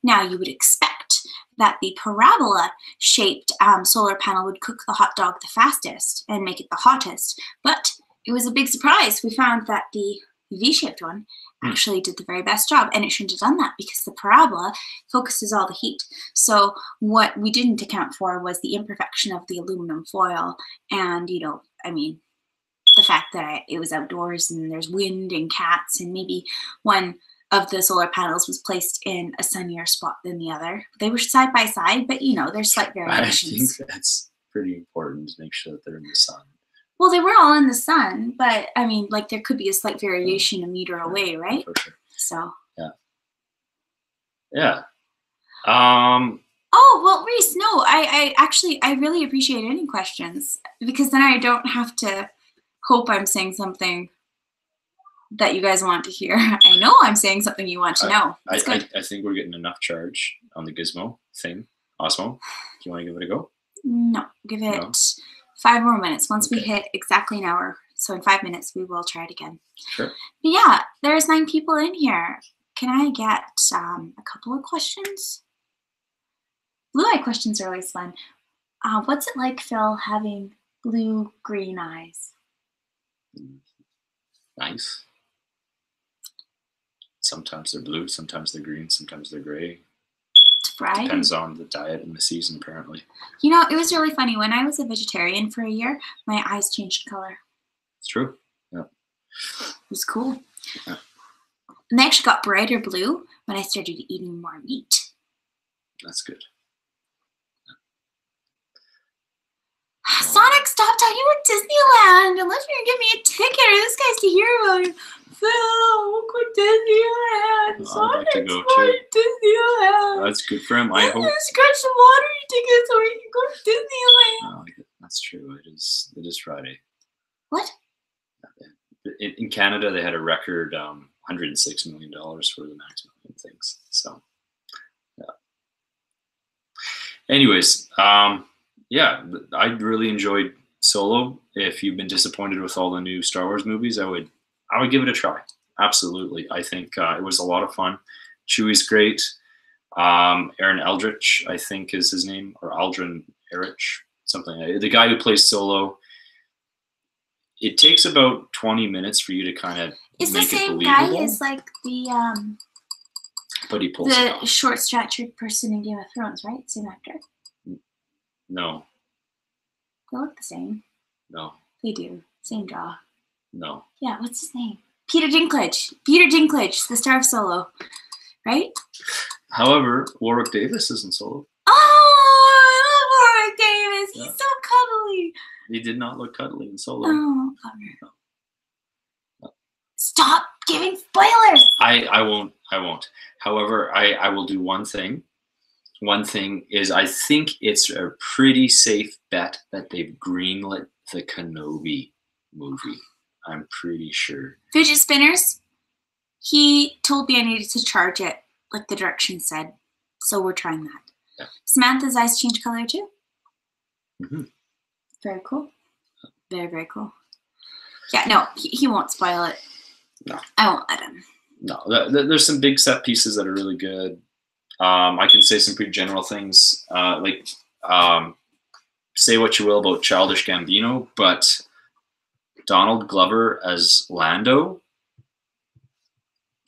Now, you would expect that the parabola-shaped solar panel would cook the hot dog the fastest and make it the hottest, but it was a big surprise. We found that the V-shaped one actually did the very best job, and it shouldn't have done that because the parabola focuses all the heat. So what we didn't account for was the imperfection of the aluminum foil, and the fact that it was outdoors and there's wind and cats, and maybe one of the solar panels was placed in a sunnier spot than the other. They were side by side, but there's slight I variations. think that's pretty important to make sure that they're in the sun. Well, they were all in the sun, but there could be a slight variation a meter away, right? For sure. So. Yeah. Oh, well, Reese, no, I really appreciate any questions, because then I don't have to hope I'm saying something that you guys want to hear. I know I'm saying something you want to know. I, It's good. I think we're getting enough charge on the Gizmo thing. Osmo, do you want to give it a go? No, give it No. 5 more minutes. Once we Okay. hit exactly an hour, so in 5 minutes, we will try it again. Sure. But yeah, there's 9 people in here. Can I get a couple of questions? Blue eye questions are always fun. What's it like, Phil, having blue-green eyes? Nice. Sometimes they're blue, sometimes they're green, sometimes they're gray. It's variety. Depends on the diet and the season, apparently. You know, it was really funny. When I was a vegetarian for a year, my eyes changed color. It's true. It was cool. Yeah. And they actually got brighter blue when I started eating more meat. That's good. Sonic, stop talking about Disneyland unless you're gonna give me a ticket or this guy's to hear about it. Phil, we'll go Disneyland. I'd like Sonic's to go going too. to Disneyland. That's good for him. I I'm hope. gonna scratch some lottery tickets so we can go to Disneyland. Oh, that's true. It is Friday. What? In Canada, they had a record $106 million for the Max Million things. So, yeah. Anyways, yeah, I really enjoyed Solo. If you've been disappointed with all the new Star Wars movies, I would give it a try. Absolutely. I think it was a lot of fun. Chewie's great. Aaron Eldritch, I think is his name, or Aldrin Erich, something. The guy who plays Solo. It takes about 20 minutes for you to kind of It's the make it same guy believable, as like the but he pulls it off. short statured person in Game of Thrones, right? Same actor. No, They look the same. no, They do. Same jaw. no. Yeah, what's his name? Peter Dinklage. Peter Dinklage, the star of Solo. Right? However, Warwick Davis isn't Solo. Oh, I love Warwick Davis. He's Yeah. so cuddly. He did not look cuddly in Solo. Oh, bummer. Stop giving spoilers. I won't. However, I will do one thing. One thing is I think it's a pretty safe bet that they've greenlit the Kenobi movie. I'm pretty sure. Fidget spinners. He told me I needed to charge it like the directions said. So we're trying that. Yeah. Samantha's eyes change color too. Mhm. Very cool. Very, very cool. Yeah, no, he won't spoil it. No. I won't let him. No, there's some big set pieces that are really good. I can say some pretty general things, say what you will about Childish Gambino, but Donald Glover as Lando,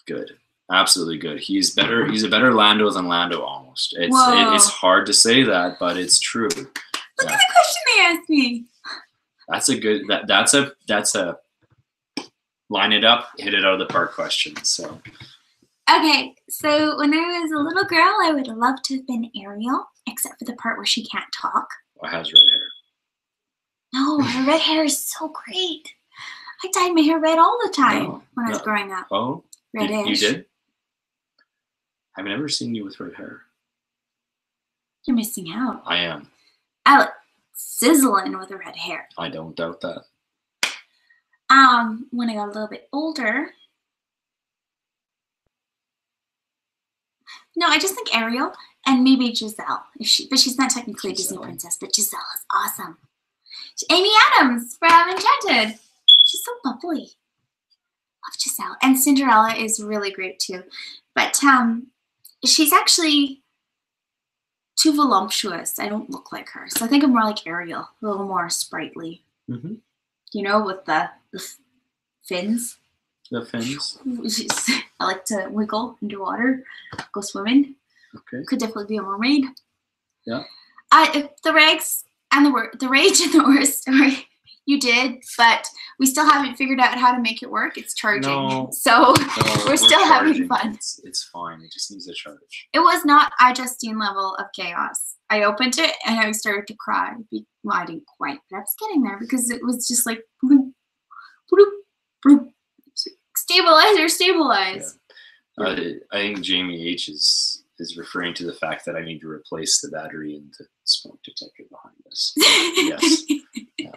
good, absolutely good. He's better. He's a better Lando than Lando almost. Whoa. It's hard to say that, but it's true. Look at the question they asked me. That's a good. That's a line it up, hit it out of the park question. So. Okay, so when I was a little girl, I would have loved to have been Ariel, except for the part where she can't talk. Or has red hair. No, her red hair is so great. I dyed my hair red all the time No, when I was no. growing up. Oh, Reddish. you did? I've never seen you with red hair. You're missing out. I am. I look sizzling with red hair. I don't doubt that. When I got a little bit older, no, I just think Ariel and maybe Giselle. But she's not technically a Disney Giselle. princess, but Giselle is awesome. Amy Adams from Enchanted. She's so bubbly. Love Giselle. And Cinderella is really great too. But she's actually too voluptuous. I don't look like her. So I think I'm more like Ariel, a little more sprightly. Mm-hmm. You know, with the fins. The fins. I like to wiggle underwater, go swimming. Okay. Could definitely be a mermaid. Yeah. The rags and the rage and the worst story you did, but we still haven't figured out how to make it work. It's charging, No. so No, we're still having charging. fun. It's fine. It just needs a charge. It was not iJustine level of chaos. I opened it and I started to cry. Well, I didn't quite, but I was getting there because it was just like bloop, bloop, bloop. Stabilize. I think Jamie H is referring to the fact that I need to replace the battery in the smoke detector behind us. Yes. Yeah.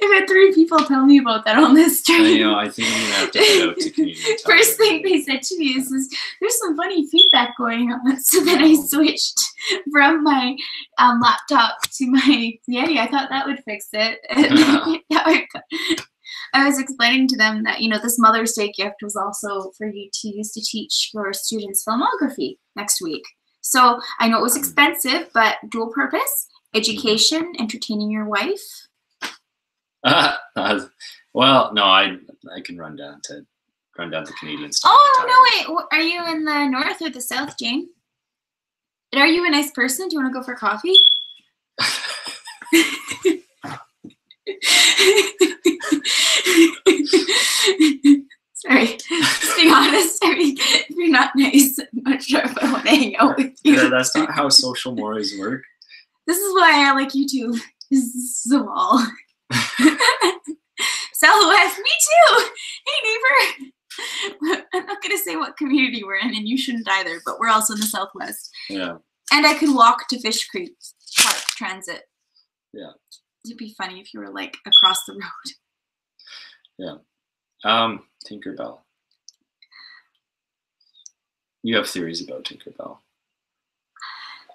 I've had 3 people tell me about that on this train. I think I'm gonna have to head out to Canadian Tire. First thing they said to me is, "There's some funny feedback going on." So then I switched from my laptop to my Yeti. I thought that would fix it. I was explaining to them that, this Mother's Day gift was also for you to use to teach your students filmography next week. So I know it was expensive, but dual purpose, education, entertaining your wife. Well, no, I can run down to Canadian stuff. Oh, no, wait. Are you in the north or the south, Jane? And are you a nice person? Do you want to go for coffee? Sorry. Just being honest, if you're not nice, I'm not sure if I want to hang out with you. Yeah, that's not how social mores work. This is why I like you too. This is the wall. Southwest, me too. Hey, neighbor. I'm not going to say what community we're in, and you shouldn't either, but we're also in the Southwest. Yeah. And I could walk to Fish Creek Park Transit. Yeah. It'd be funny if you were like across the road. Yeah. Tinkerbell. You have theories about Tinkerbell.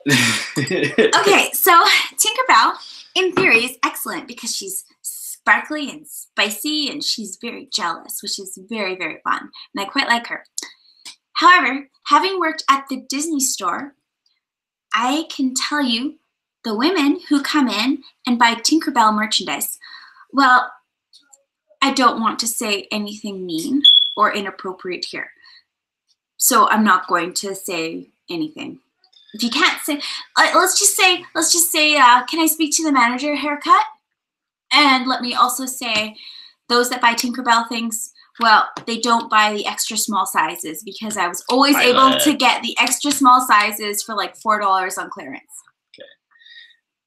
Okay, so Tinkerbell, in theory, is excellent because she's sparkly and spicy and she's very jealous, which is very, very fun. And I quite like her. However, having worked at the Disney store, I can tell you the women who come in and buy Tinkerbell merchandise, well, I don't want to say anything mean or inappropriate here. So I'm not going to say anything. If you can't say, let's just say, can I speak to the manager haircut? And let me also say, those that buy Tinkerbell things, well, they don't buy the extra small sizes because I was always able to get the extra small sizes for like $4 on clearance. Okay.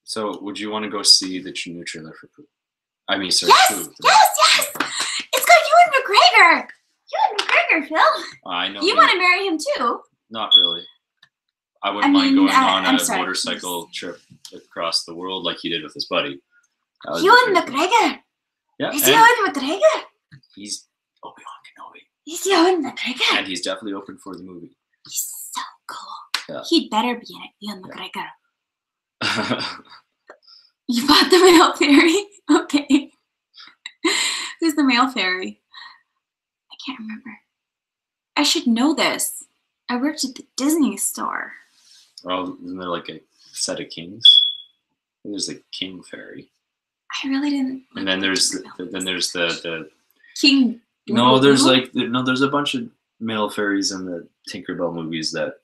So would you want to go see the new trailer for Pooh? I mean, sorry. Yes, Pooh, yes. It's got Ewan McGregor. Ewan McGregor, Phil. I know. You want to marry him too? Not really. I wouldn't mind going on I'm a sorry. motorcycle trip across the world like he did with his buddy. Ewan McGregor. Yeah. Is Ewan McGregor? He's Obi-Wan Kenobi. He's Ewan McGregor. And he's definitely open for the movie. He's so cool. Yeah. He'd better be in it, Ewan McGregor. You bought the male fairy? Okay. Who's the male fairy? I can't remember. I should know this. I worked at the Disney store. Well, isn't there like a set of kings? There's the king fairy. I really didn't. And then there's the King. no, there's a bunch of male fairies in the Tinkerbell movies that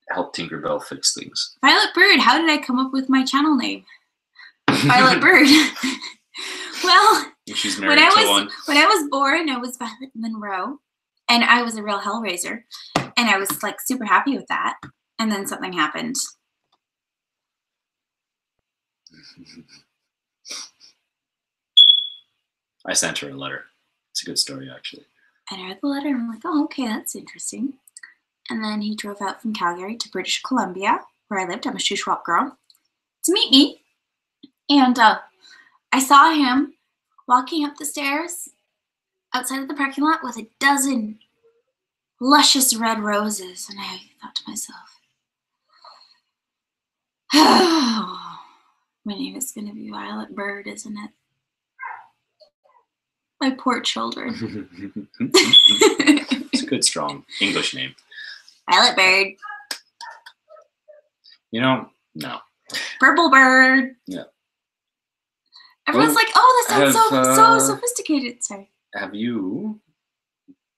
help Tinkerbell fix things. Violet Bird. How did I come up with my channel name? Violet Bird. Well, She's married when I was born, I was Violet Monroe, and I was a real Hellraiser, and I was like super happy with that. And then something happened. I sent her a letter. It's a good story, actually. And I read the letter, and I'm like, oh, okay, that's interesting. And then he drove out from Calgary to British Columbia, where I lived. I'm a Shuswap girl, to meet me. And I saw him walking up the stairs outside of the parking lot with a dozen luscious red roses. And I thought to myself, oh, my name is going to be Violet Bird, isn't it? My poor children. It's a good, strong English name. Violet Bird. No. Purple Bird. Yeah. Everyone's like, oh, that sounds so sophisticated. Sorry. Have you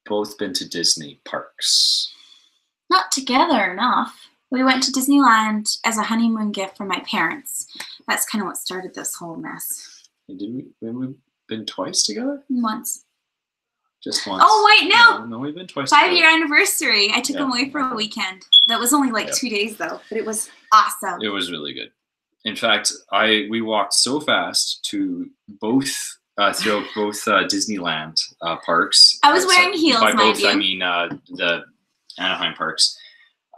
both been to Disney parks? Not together enough. We went to Disneyland as a honeymoon gift for my parents. That's kind of what started this whole mess. Have we been twice together? Once. Just once? Oh, wait, no. No, we've been twice 5-year anniversary. I took them away for a weekend. That was only like 2 days, though. But it was awesome. It was really good. In fact, we walked so fast to both throughout both Disneyland parks. I was wearing heels, by mind both, you. I mean the Anaheim parks.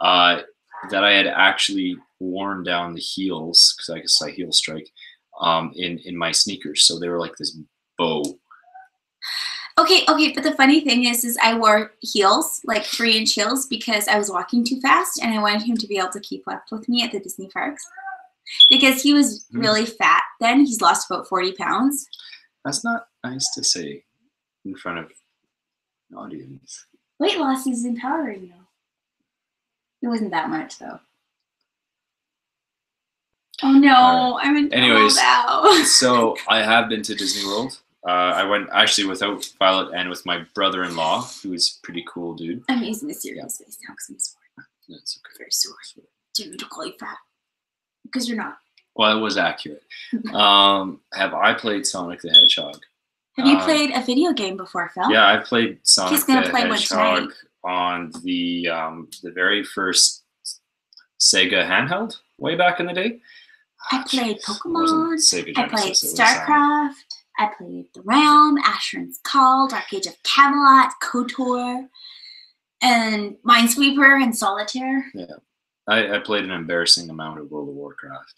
That I had actually worn down the heels because I guess I heel strike in my sneakers. So they were like this bow. Okay, but the funny thing is I wore heels, like 3-inch heels, because I was walking too fast and I wanted him to be able to keep up with me at the Disney parks. Because he was really fat then. He's lost about 40 pounds. That's not nice to say in front of an audience. Weight loss is empowering, though. It wasn't that much, though. Oh no, I'm in trouble now. So I have been to Disney World. I went actually without Violet and with my brother-in-law, who is a pretty cool dude. I'm using a serious face now because I'm sore. That's okay. Very sore. Didn't mean to call you fat. Because you're not. Well, it was accurate. Have I played Sonic the Hedgehog? Have you played a video game before, Phil? Yeah, I played Sonic He's gonna the play one Hedgehog tonight. on the very first Sega handheld way back in the day. I played It wasn't Pokemon. Sega I played Genesis, it was, StarCraft. I played The Realm, Asheron's Call, Dark Age of Camelot, KOTOR, and Minesweeper and Solitaire. Yeah, I played an embarrassing amount of World of Warcraft.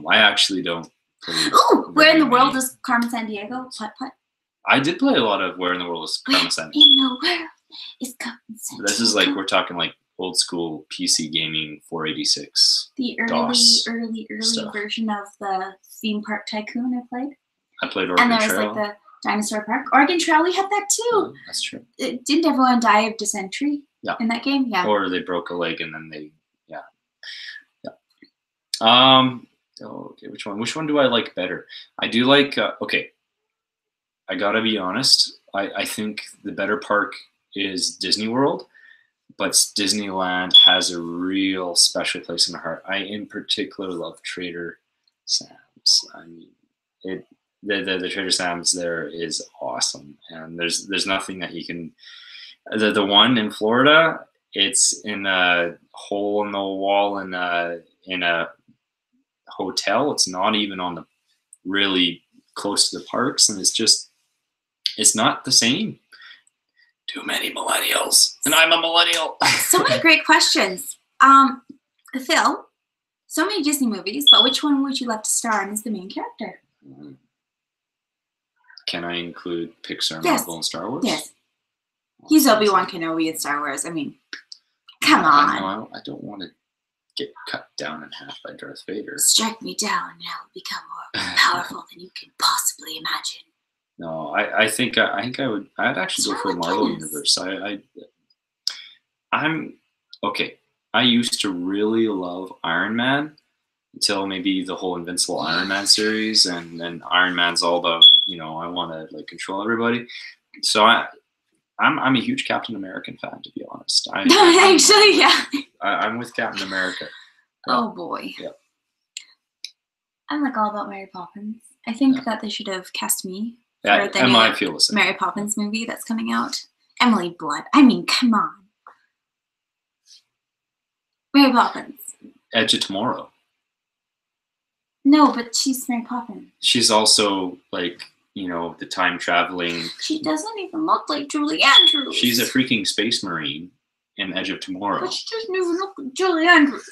I actually don't play. Ooh, where in the very world many. is Carmen Sandiego? Putt putt. I did play a lot of Where in the World is Carmen In Sandiego. the world is Carmen Sandiego. This is like, we're talking like old school PC gaming 486. the DOS early stuff. version of the theme park tycoon I played. I played And Oregon there was Trail. like the dinosaur park. Oregon Trail, we had that too. Oh, that's true. Didn't everyone die of dysentery in that game? Yeah. Or they broke a leg and then they, yeah. Okay, which one do I like better? I do like, okay, I gotta be honest. I think the better park is Disney World, but Disneyland has a real special place in my heart. I, in particular, love Trader Sam's. I mean, the Trader Sam's there is awesome, and there's nothing that you can. The one in Florida, it's in a hole in the wall in a hotel. It's not even on the really close to the parks, and it's not the same. Too many millennials, and I'm a millennial. So many great questions. Phil, so many Disney movies, but which one would you love to star in as the main character? Can I include Pixar, Yes. Marvel, and Star Wars? Yes. He's Obi-Wan Kenobi in Star Wars. I mean, come on. I don't want to get cut down in half by Darth Vader. Strike me down and I will become more powerful than you can possibly imagine. No, I think I would. I'd actually go for the Marvel universe. I'm okay. I used to really love Iron Man until maybe the whole Invincible Iron Man series, and then Iron Man's all about, I want to like control everybody. So I'm a huge Captain American fan, to be honest. Actually, yeah. I'm with Captain America. Oh boy. Yep. I'm like all about Mary Poppins. I think that they should have cast me Yeah, for the Emma, new I feel the same. Mary Poppins movie that's coming out. Emily Blunt. I mean, come on. Mary Poppins. Edge of Tomorrow. No, but she's Mary Poppins. She's also like, the time traveling. She doesn't even look like Julie Andrews. She's a freaking space marine in Edge of Tomorrow. But she doesn't even look like Julie Andrews.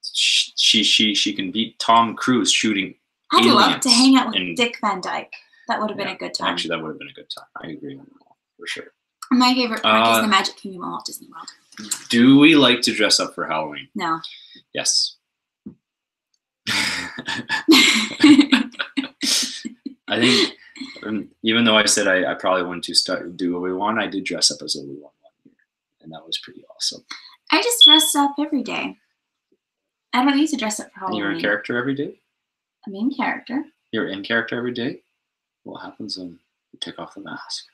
She can beat Tom Cruise shooting. I'd love to hang out with in- Dick Van Dyke. That would have been a good time. Actually, that would have been a good time. I agree on that, for sure. My favorite park is the Magic Kingdom at Walt Disney World. Do we like to dress up for Halloween? No. Yes. I think, even though I said I probably wouldn't do Obi-Wan, I did dress up as Obi-Wan one year, and that was pretty awesome. I just dress up every day. I don't need to dress up for Halloween. You're in character every day? A main character. You're in character every day? What happens when you take off the mask?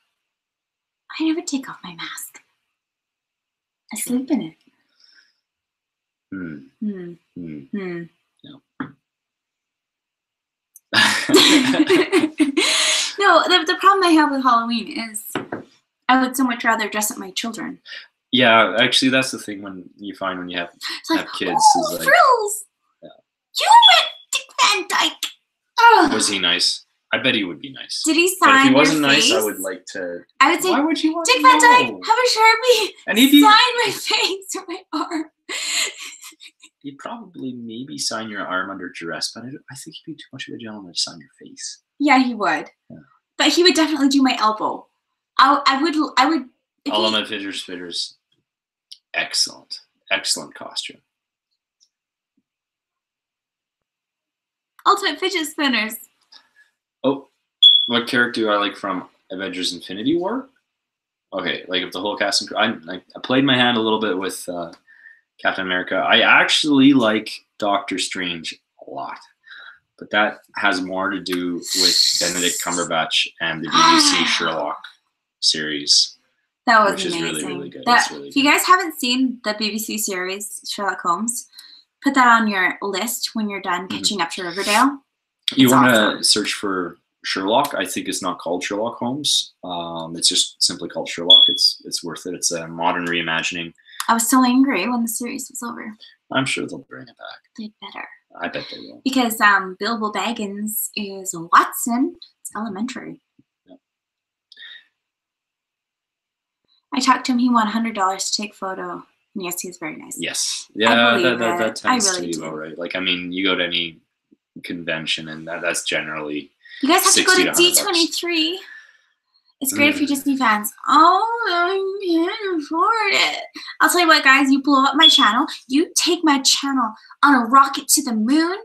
I never take off my mask. I sleep in it. No, the problem I have with Halloween is I would so much rather dress up my children. Yeah, actually, that's the thing when you have It's like, kids. oh, Is like, frills! Yeah. You met Dick Van Dyke! Ugh. was he nice? I bet he would be nice. Did he But if sign he wasn't your nice, face? I would like to. I would say, Why would you want Dick to Van Dyke, know? have a Sharpie And he'd be sign my face or my arm. You'd probably maybe sign your arm under duress, but I think he'd be too much of a gentleman to sign your face. Yeah, he would. Yeah. But he would definitely do my elbow. I would. If Ultimate Fidget Spinners, excellent costume. Ultimate Fidget Spinners. Oh, what character do I like from Avengers Infinity War? Okay, like if the whole cast and crew. I played my hand a little bit with Captain America. I actually like Doctor Strange a lot, but that has more to do with Benedict Cumberbatch and the BBC Sherlock series. That was which amazing. is really, really good. That, It's really if you good. guys haven't seen the BBC series Sherlock Holmes, put that on your list when you're done catching up to Riverdale. You It's want to awesome. search for Sherlock? I think it's not called Sherlock Holmes. It's just simply called Sherlock. It's worth it. It's a modern reimagining. I was so angry when the series was over. I'm sure they'll bring it back. They'd better. I bet they will. Because Bilbo Baggins is Watson. It's elementary. Yeah. I talked to him. He won $100 to take a photo. And yes, he was very nice. Yes. Yeah, believe that it. tends I to really be do. about right. Like, I mean, you go to any convention and that's generally You guys have to go 60 to to $100. D23. It's great for you Disney fans. Oh, I can't afford it. I'll tell you what, guys. You blow up my channel. You take my channel on a rocket to the moon.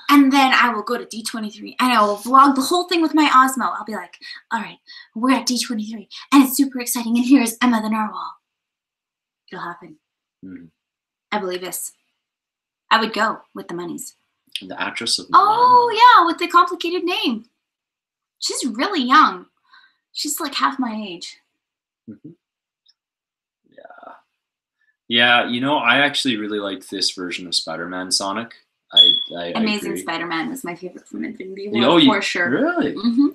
And then I will go to D23 and I will vlog the whole thing with my Osmo. I'll be like, all right, we're at D23 and it's super exciting. And here's Emma the Narwhal. It'll happen. Mhm. I believe this. I would go with the monies. the actress of Oh, yeah, with the complicated name. She's really young. She's like half my age. Mhm. Yeah, you know, I actually really liked this version of Spider-Man Sonic. I Amazing agree. Spider-Man was my favorite from Infinity Oh, War, for sure. Really? hmm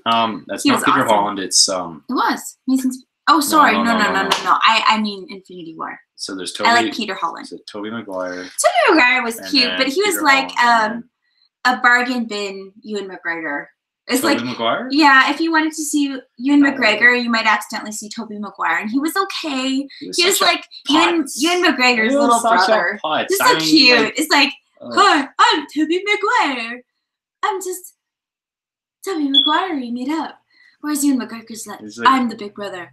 That's He not was Peter awesome. Holland. It's It was. Amazing. Oh, sorry. no, No. no. I mean Infinity War. so there's Toby. I like Peter Holland. Is it Tobey Maguire? Tobey Maguire was and cute, then but he was Peter like Holland, and a bargain bin Ewan McGregor. It's Tobey like, Maguire? yeah, if you wanted to see Ewan Oh. McGregor, you might accidentally see Tobey Maguire, and he was okay. He was such a like Ewan putz. McGregor's He was little such a brother. putz. Just I so mean, cute. like, It's like, hi, I'm Tobey Maguire. I'm just Tobey Maguiring it up. Whereas Ewan McGregor's like, It's like- I'm the big brother.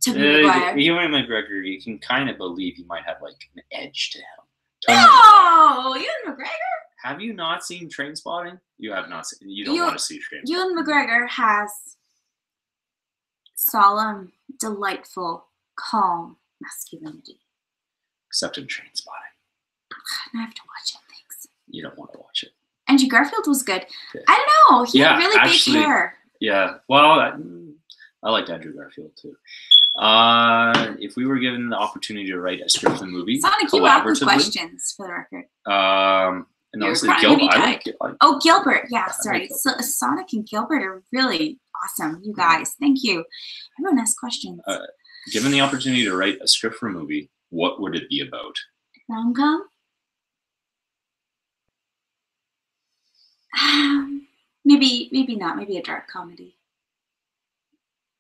Tobey Maguire. Ewan McGregor, you can kind of believe he might have like an edge to him. Tobey Maguire. No, Ewan McGregor. Have you not seen Trainspotting? You have not seen. You don't Ewan- want to see Trainspotting. Ewan McGregor has solemn, delightful, calm masculinity. Except in Trainspotting, And I have to watch it. Thanks. you don't want to watch it. Andrew Garfield was good. Okay. I don't know. He Yeah, had really actually- big hair. Yeah, well, I liked Andrew Garfield too. If we were given the opportunity to write a script for the movie Sonic, you asked the collaboratively, questions for the record. and You're honestly, crying when you Oh, Gilbert. Yeah, I sorry. like So, Sonic and Gilbert are really awesome. You guys. Thank you. Everyone asks questions. given the opportunity to write a script for a movie, what would it be about? Rom-com? Maybe not. Maybe a dark comedy.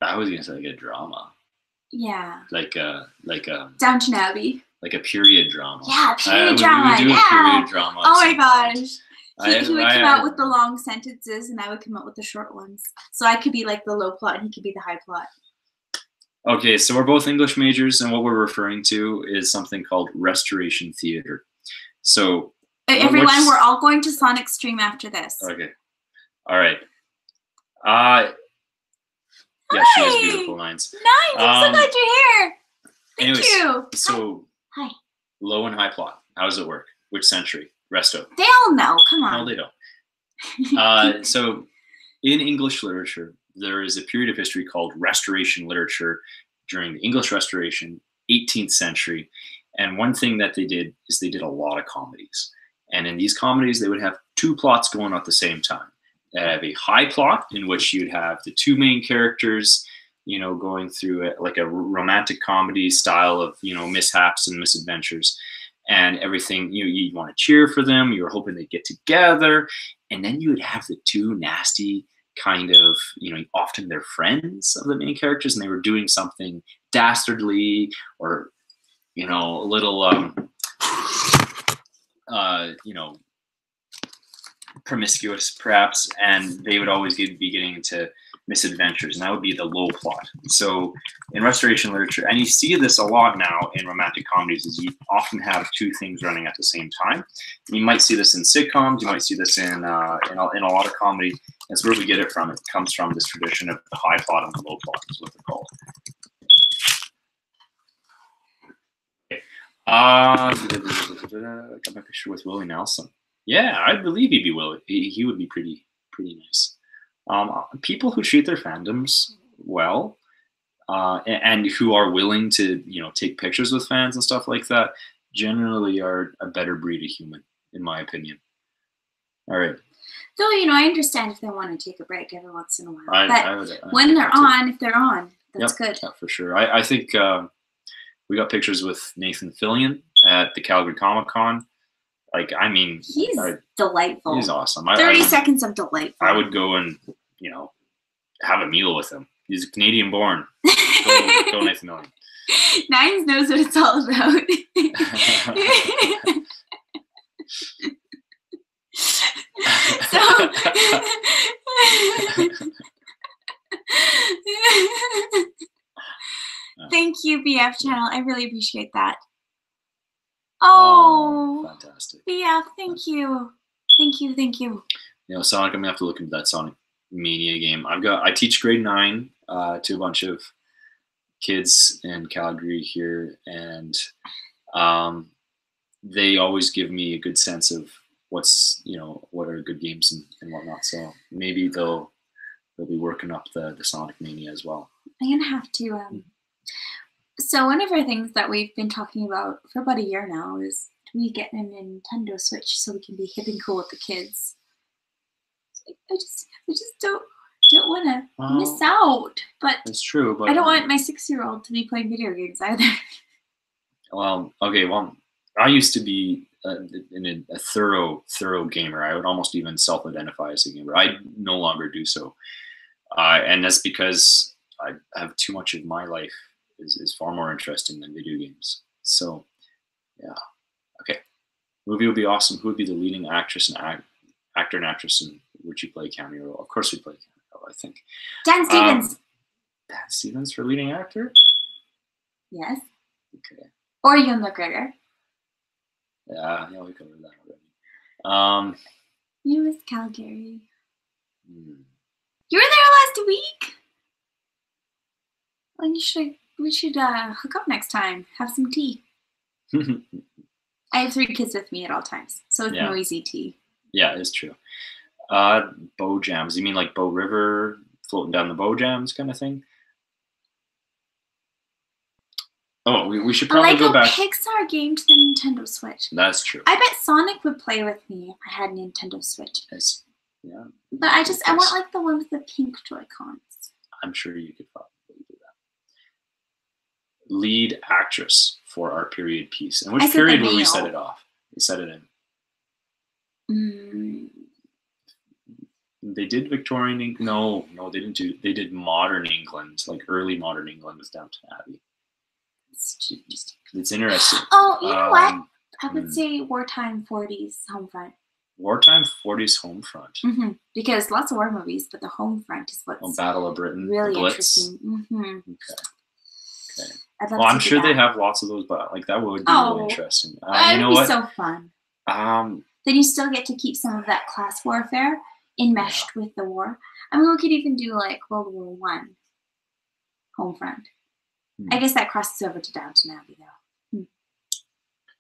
I was gonna say like a drama, Yeah. like a Downton Abbey. period drama. Yeah, period we drama. would do a Yeah. period drama. at Oh my some gosh. point. He would come out with the long sentences and I would come out with the short ones. So I could be like the low plot and he could be the high plot. Okay, so we're both English majors, and what we're referring to is something called restoration theater. So, Everyone, what's- we're all going to Sonic Stream after this. okay, all right. Yeah, she has Hi. beautiful lines. Nice. I'm so Um, glad you're here. Thank anyways, you. So, Hi. low and high plot. How does it work? Which century? Resto. They all know. Come No, on. they don't. So, in English literature, there is a period of history called Restoration literature during the English Restoration, 18th century. And one thing that they did is they did a lot of comedies. And in these comedies, they would have two plots going on at the same time. They'd have a high plot in which you'd have the two main characters, you know, going through like a romantic comedy style of, you know, mishaps and misadventures. And everything, you'd want to cheer for them. You were hoping they'd get together. And then you would have the two nasty kind of, you know, often they're friends of the main characters and they were doing something dastardly or, you know, a little you know, promiscuous perhaps, and they would always be getting into misadventures, and that would be the low plot. So in Restoration literature, and you see this a lot now in romantic comedies, is you often have two things running at the same time. You might see this in sitcoms, you might see this in a lot of comedy. That's where we get it from. It comes from this tradition of the high plot and the low plot is what they're called. I got my picture with Willie Nelson. Yeah, I believe he'd be Willie. He would be pretty nice. People who treat their fandoms well, and who are willing to, you know, take pictures with fans and stuff like that, generally are a better breed of human, in my opinion. All right. So, you know, I understand if they want to take a break every once in a while. But when they're on, if they're on, that's good. Yeah, for sure. I think we got pictures with Nathan Fillion at the Calgary Comic Con. Like, I mean, he's delightful. He's awesome. 30 seconds of delightful. I would go and, you know, have a meal with him. He's Canadian born. Go Nathan Fillion. Nines knows what it's all about. Thank you, BF Channel. I really appreciate that. Oh, fantastic. BF, thank you. Thank you. You know, Sonic, I'm gonna have to look into that Sonic Mania game. I teach grade 9 to a bunch of kids in Calgary here, and they always give me a good sense of what are good games and whatnot. So maybe they'll be working up the Sonic Mania as well. I'm gonna have to. So one of our things that we've been talking about for about a year now is we get a Nintendo Switch so we can be hip and cool with the kids. I just don't want to miss out. But it's true. But I don't want my 6-year-old to be playing video games either. Well, okay. Well, I used to be a thorough gamer. I would almost even self-identify as a gamer. I no longer do so, and that's because I have too much of my life is far more interesting than video games. So, yeah. Okay. Movie would be awesome. Who would be the leading actress and actor and actress, and would you play a cameo role? Of course we play a cameo role, I think. Dan Stevens. Dan Stevens for leading actor? Yes. Okay. Or Ewan McGregor. Yeah, we covered that already. US Calgary. Hmm. You were there last week. Well, we should hook up next time. Have some tea. I have 3 kids with me at all times, so it's noisy tea. Yeah, it's true. Bow jams. You mean like Bow River floating down the bow jams kind of thing? Oh, we should probably go back. Pixar game to the Nintendo Switch. That's true. I bet Sonic would play with me if I had a Nintendo Switch. Yeah. But I want like the one with the pink Joy-Cons. I'm sure you could probably do that. Lead actress for our period piece. And which period would we set it off? We set it in. They did Victorian England. No, they didn't do. They did modern England, like early modern England with Downton Abbey. It's interesting. Oh, you know what? I would say wartime 40s home front. Wartime 40s home front. Mm-hmm. Because lots of war movies, but the home front is what's Battle of Britain, really interesting. Mm-hmm. Okay. Well, I'm sure they have lots of those, but like that would be really interesting. That would be so fun. Then you still get to keep some of that class warfare enmeshed with the war. I mean, we could even do like World War I home front. I guess that crosses over to Downton Abbey, though.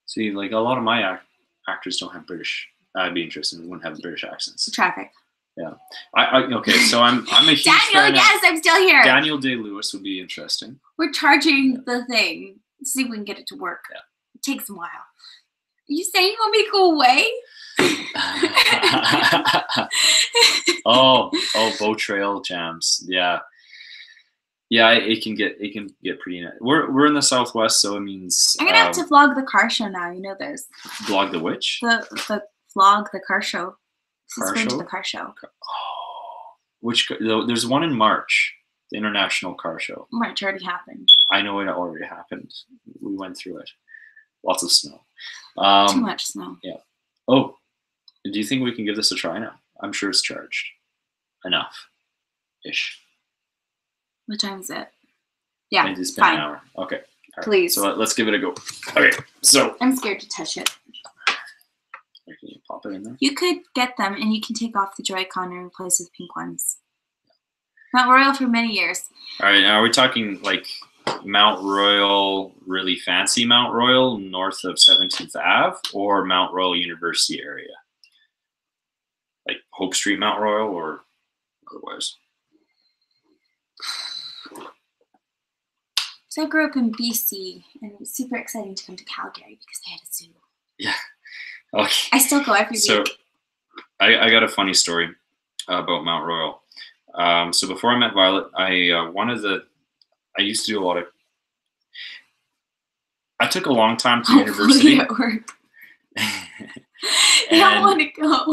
See, like a lot of my actors don't have British. I'd be interested. They wouldn't have British accents. Traffic. Yeah. Okay. So I'm a huge Daniel. Yes, I'm still here. Daniel Day-Lewis would be interesting. We're charging the thing. See if we can get it to work. Yeah. It takes a while. Are you saying you want me to go away? oh, Bow Trail jams. Yeah. Yeah, it can get pretty nice. We're in the Southwest, so it means I'm gonna have to vlog the car show now. You know this. Vlog the which? The vlog the car show. Car show? The car show. Oh, there's one in March, the International Car Show. March already happened. I know it already happened. We went through it. Lots of snow. Too much snow. Yeah. Oh, do you think we can give this a try now? I'm sure it's charged. Enough-ish. What time is it? Yeah, Maybe it's been fine. an hour. Okay. All right. Please. So let's give it a go. Okay. So I'm scared to touch it. can you pop it in there? You could get them and you can take off the Joy-Con and replace with pink ones. Mount Royal for many years. All right. Now are we talking like Mount Royal, really fancy Mount Royal, north of 17th Ave, or Mount Royal University area? Like Hope Street Mount Royal, or otherwise? So I grew up in BC and it was super exciting to come to Calgary because they had a zoo. Yeah. Okay. I still go every So week. I got a funny story about Mount Royal. So before I met Violet, I used to do a lot of. I took a long time to university. At work. I don't want to go.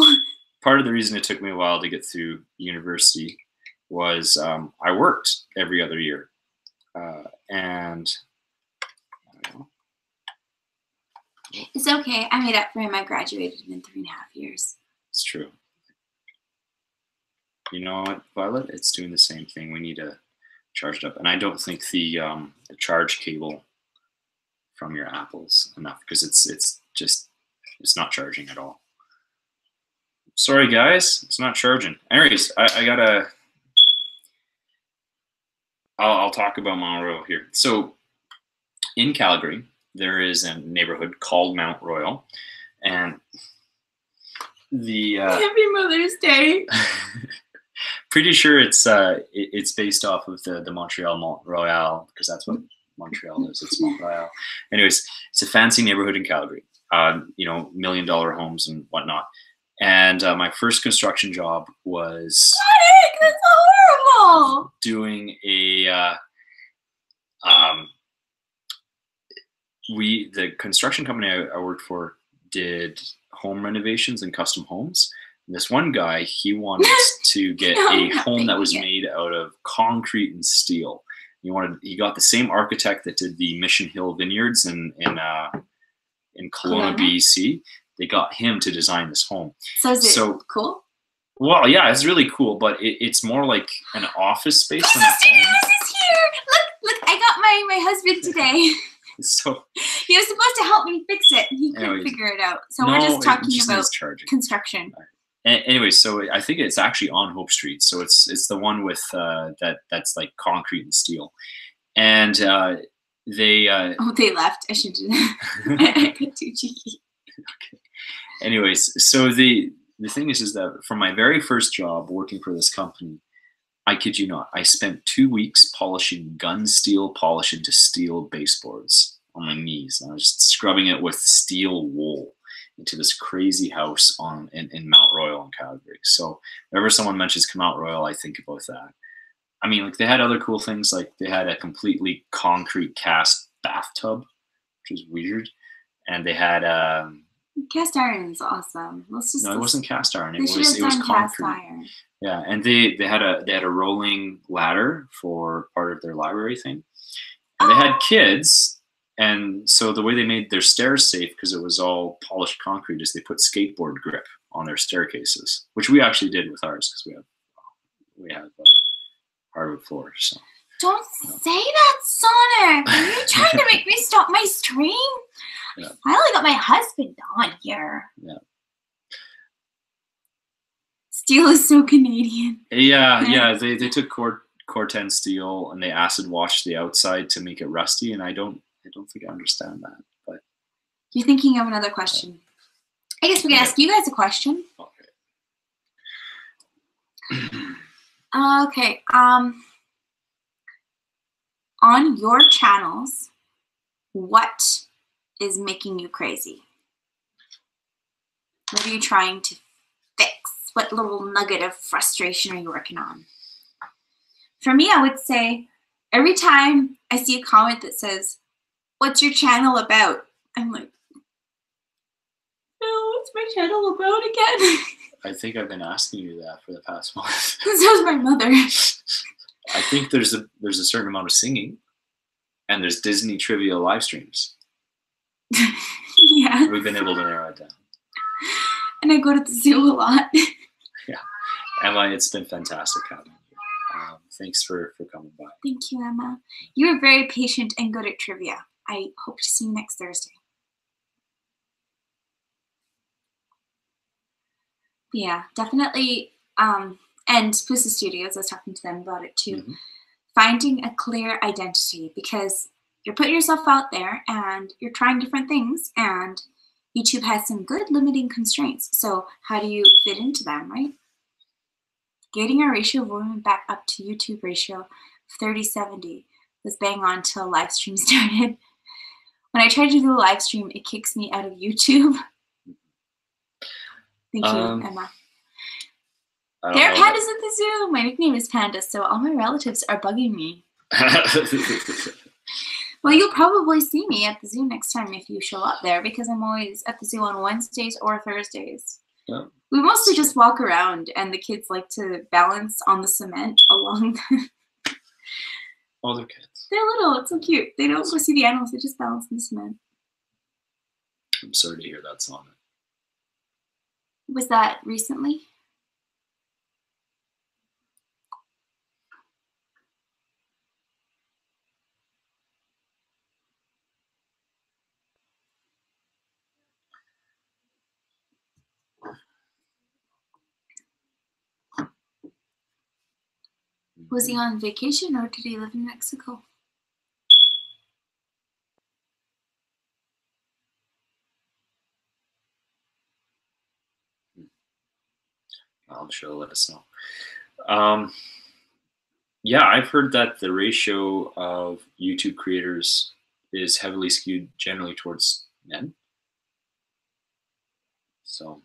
Part of the reason it took me a while to get through university was I worked every other year, and I don't know. It's okay. I made up for him. I graduated in 3.5 years. It's true. You know what, Violet? It's doing the same thing. We need to charge it up, and I don't think the charge cable from your Apple's enough because it's not charging at all. Sorry, guys, it's not charging. Anyways, I gotta. I'll talk about Mount Royal here. So, in Calgary, there is a neighborhood called Mount Royal, and the Happy Mother's Day. pretty sure it's based off of the Montreal Mont Royal because that's what Montreal is. It's Mont Royal. Anyways, it's a fancy neighborhood in Calgary. $1 million homes and whatnot. And my first construction job was That's horrible. doing the construction company I worked for did home renovations and custom homes. And this one guy, he wanted to get No, a I'm not home that was thinking made out of concrete and steel. He got the same architect that did the Mission Hill Vineyards in Kelowna, Kelowna? BC. They got him to design this home. So is it So- cool? Well, yeah, it's really cool, but it's more like an office space than a home. This is here. Look, I got my husband today. So He was supposed to help me fix it. He couldn't Anyways, figure it out. So we're just talking about needs charging. construction. Anyway, so I think it's actually on Hope Street. So it's the one with that's like concrete and steel, and they. Oh, they left. I should do that. I got too cheeky. Anyways, so the thing is that for my very first job working for this company, I kid you not, I spent 2 weeks polishing gun steel polish into steel baseboards on my knees. And I was just scrubbing it with steel wool into this crazy house in Mount Royal in Calgary. So whenever someone mentions Mount Royal, I think about that. I mean, like they had other cool things, like they had a completely concrete cast bathtub, which was weird, and they had Cast iron is awesome. no, it wasn't cast iron. They It should have was done cast concrete. iron. Yeah, and they had a rolling ladder for part of their library thing, and they had kids, and so the way they made their stairs safe because it was all polished concrete is they put skateboard grip on their staircases, which we actually did with ours because we have hardwood floors. So Don't say that, Sonic. Are you trying to make me stop my stream? Yeah. I only got my husband on here. Yeah. Steel is so Canadian. yeah, they took Corten steel and they acid washed the outside to make it rusty, and I don't think I understand that, but You're thinking of another question. I guess we can ask you guys a question. Okay. On your channels, what is making you crazy? What are you trying to fix? What little nugget of frustration are you working on? For me, I would say every time I see a comment that says, "What's your channel about?" I'm like, "Oh, what's my channel about again?" I think I've been asking you that for the past month. So is my mother. I think there's a certain amount of singing, and there's Disney trivia live streams. Yeah. We've been able to narrow it down. And I go to the zoo a lot. Emma, it's been fantastic having you. Thanks for coming by. Thank you, Emma. You were very patient and good at trivia. I hope to see you next Thursday. Yeah, definitely. And Pusa Studios, I was talking to them about it too. Mhm. Finding a clear identity, because you're putting yourself out there and you're trying different things, and YouTube has some good limiting constraints. So how do you fit into them, right? Getting our ratio of women back up to YouTube ratio of 30-70 was bang on till live stream started. When I try to do a live stream, it kicks me out of YouTube. Thank you, Emma. There are pandas at the zoo. My nickname is Panda, so all my relatives are bugging me. Well, you'll probably see me at the zoo next time if you show up there, because I'm always at the zoo on Wednesdays or Thursdays. Yeah. We mostly just walk around, and the kids like to balance on the cement along. All the kids. They're little. It's so cute. They don't go see the animals. They just balance on the cement. I'm sorry to hear that song. Was that recently? Was he on vacation or did he live in Mexico? I'm sure he'll let us know. Yeah, I've heard that the ratio of YouTube creators is heavily skewed generally towards men. So,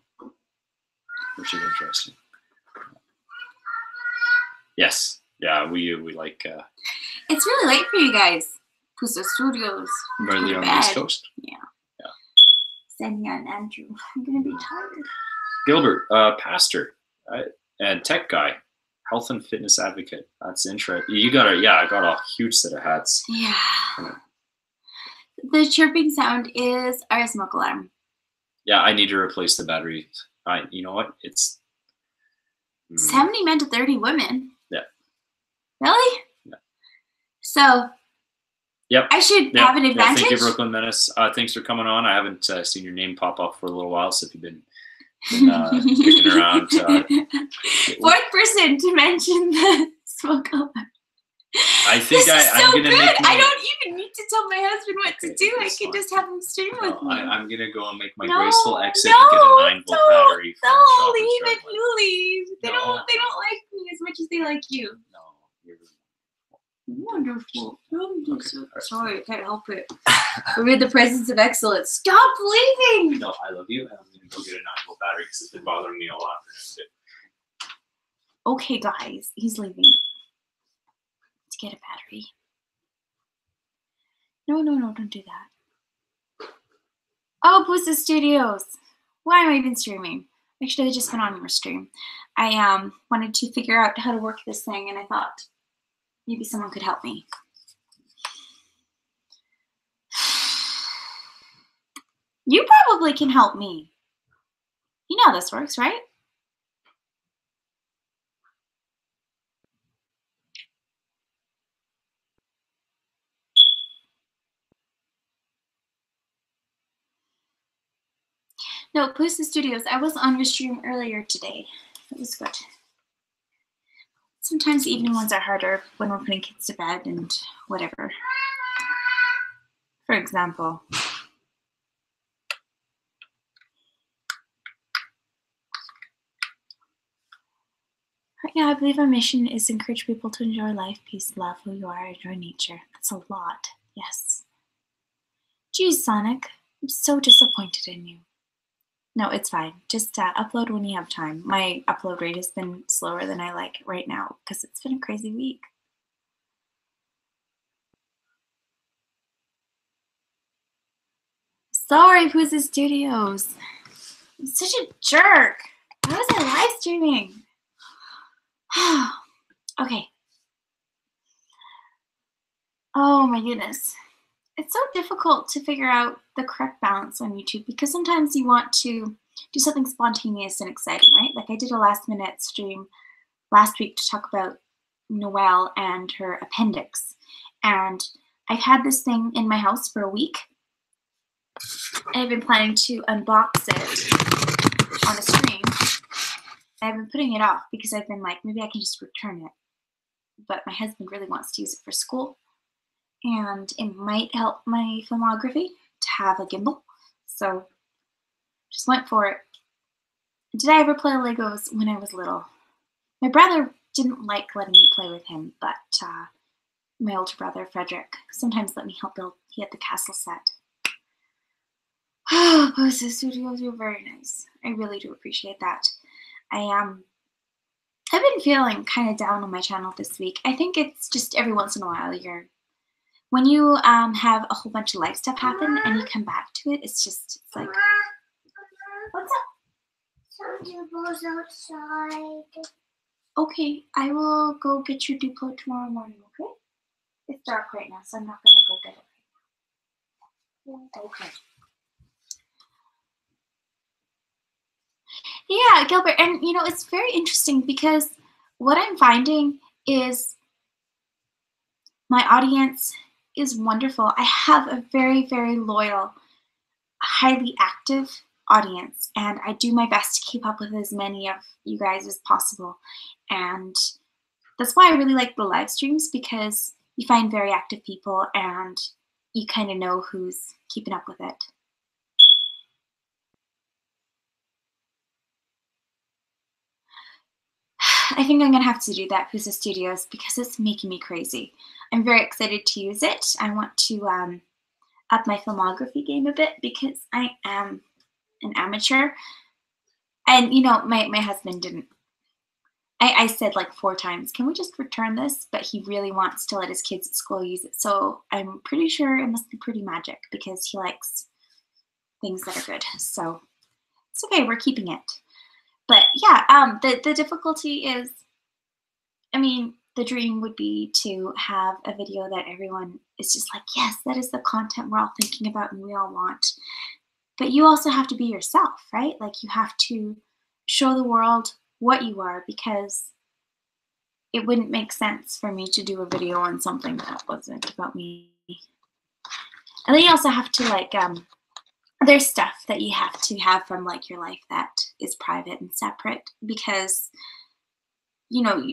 which is interesting. Yes. Yeah, we like It's really late for you guys. Pusa Studios. Merely on the bed. East Coast. Yeah. Yeah. Sending on Andrew. I'm gonna be tired. Gilbert, pastor, and tech guy, health and fitness advocate. That's interesting. I got a huge set of hats. Yeah. The chirping sound is our smoke alarm. Yeah, I need to replace the batteries. You know what? It's 70 men to 30 women. Yeah. Really? Yeah. So. Yep. I should have an advantage. Thank you, Brooklyn Menace. Thanks for coming on. I haven't seen your name pop up for a little while, so if you've been kicking around. Fourth person to mention the smoke alarm. I think I'm so gonna good. make I don't even need to tell my husband what to do. I that's can fine. just have him stream with me. I'm gonna go and make my No, graceful exit and get a 9-volt battery. From No, Shop and leave it. Start. You leave. They No. don't like me as much as they like you. No, you're Wonderful. Okay. Sorry, I can't help it. We're in the presence of excellence. Stop leaving. No, I love you, and I'm gonna go get a 9-volt battery because it's been bothering me all afternoon. Okay, guys, he's leaving to get a battery. No, don't do that. Oh, Pusa Studios. Why am I even streaming? I should have just been on your stream. I wanted to figure out how to work this thing, and I thought maybe someone could help me. You probably can help me. You know how this works, right? No, Pusa Studios. I was on your stream earlier today. It was good. Sometimes the evening ones are harder when we're putting kids to bed and whatever. For example. Right now, I believe our mission is to encourage people to enjoy life, peace, love who you are, enjoy nature. That's a lot. Yes. Geez, Sonic. I'm so disappointed in you. No, it's fine. Just upload when you have time. My upload rate has been slower than I like right now because it's been a crazy week. Sorry, Pusa Studios. I'm such a jerk. Why was I live streaming? Okay. Oh my goodness. It's so difficult to figure out the correct balance on YouTube because sometimes you want to do something spontaneous and exciting, right? Like I did a last-minute stream last week to talk about Noelle and her appendix. And I've had this thing in my house for a week. I've been planning to unbox it on a stream. I've been putting it off because I've been like, maybe I can just return it. But my husband really wants to use it for school. And it might help my filmography to have a gimbal. So just went for it. Did I ever play Legos when I was little? My brother didn't like letting me play with him, but my older brother, Frederick, sometimes let me help build. He had the castle set. Oh, Posa Studios, you're very nice. I really do appreciate that. I've been feeling kind of down on my channel this week. I think it's just every once in a while when you have a whole bunch of life stuff happen and you come back to it, it's like, what's up? Duplo's outside. Okay, I will go get your Duplo tomorrow morning, okay? It's dark right now, so I'm not gonna go get it right now. Okay. Yeah, Gilbert, and you know, it's very interesting because what I'm finding is my audience is wonderful. I have a very, very loyal, highly active audience, and I do my best to keep up with as many of you guys as possible. And that's why I really like the live streams, because you find very active people and you kind of know who's keeping up with it. I think I'm gonna have to do that, Posa Studios, because it's making me crazy. I'm very excited to use it. I want to up my filmography game a bit because I am an amateur. And you know, my husband didn't. I said like 4 times, can we just return this? But he really wants to let his kids at school use it. So I'm pretty sure it must be pretty magic because he likes things that are good. So it's okay, we're keeping it. But yeah, the difficulty is, I mean, the dream would be to have a video that everyone is just like, yes, that is the content we're all thinking about and we all want. But you also have to be yourself, right? Like you have to show the world what you are, because it wouldn't make sense for me to do a video on something that wasn't about me. And then you also have to like, there's stuff that you have to have from like your life that is private and separate, because, you know,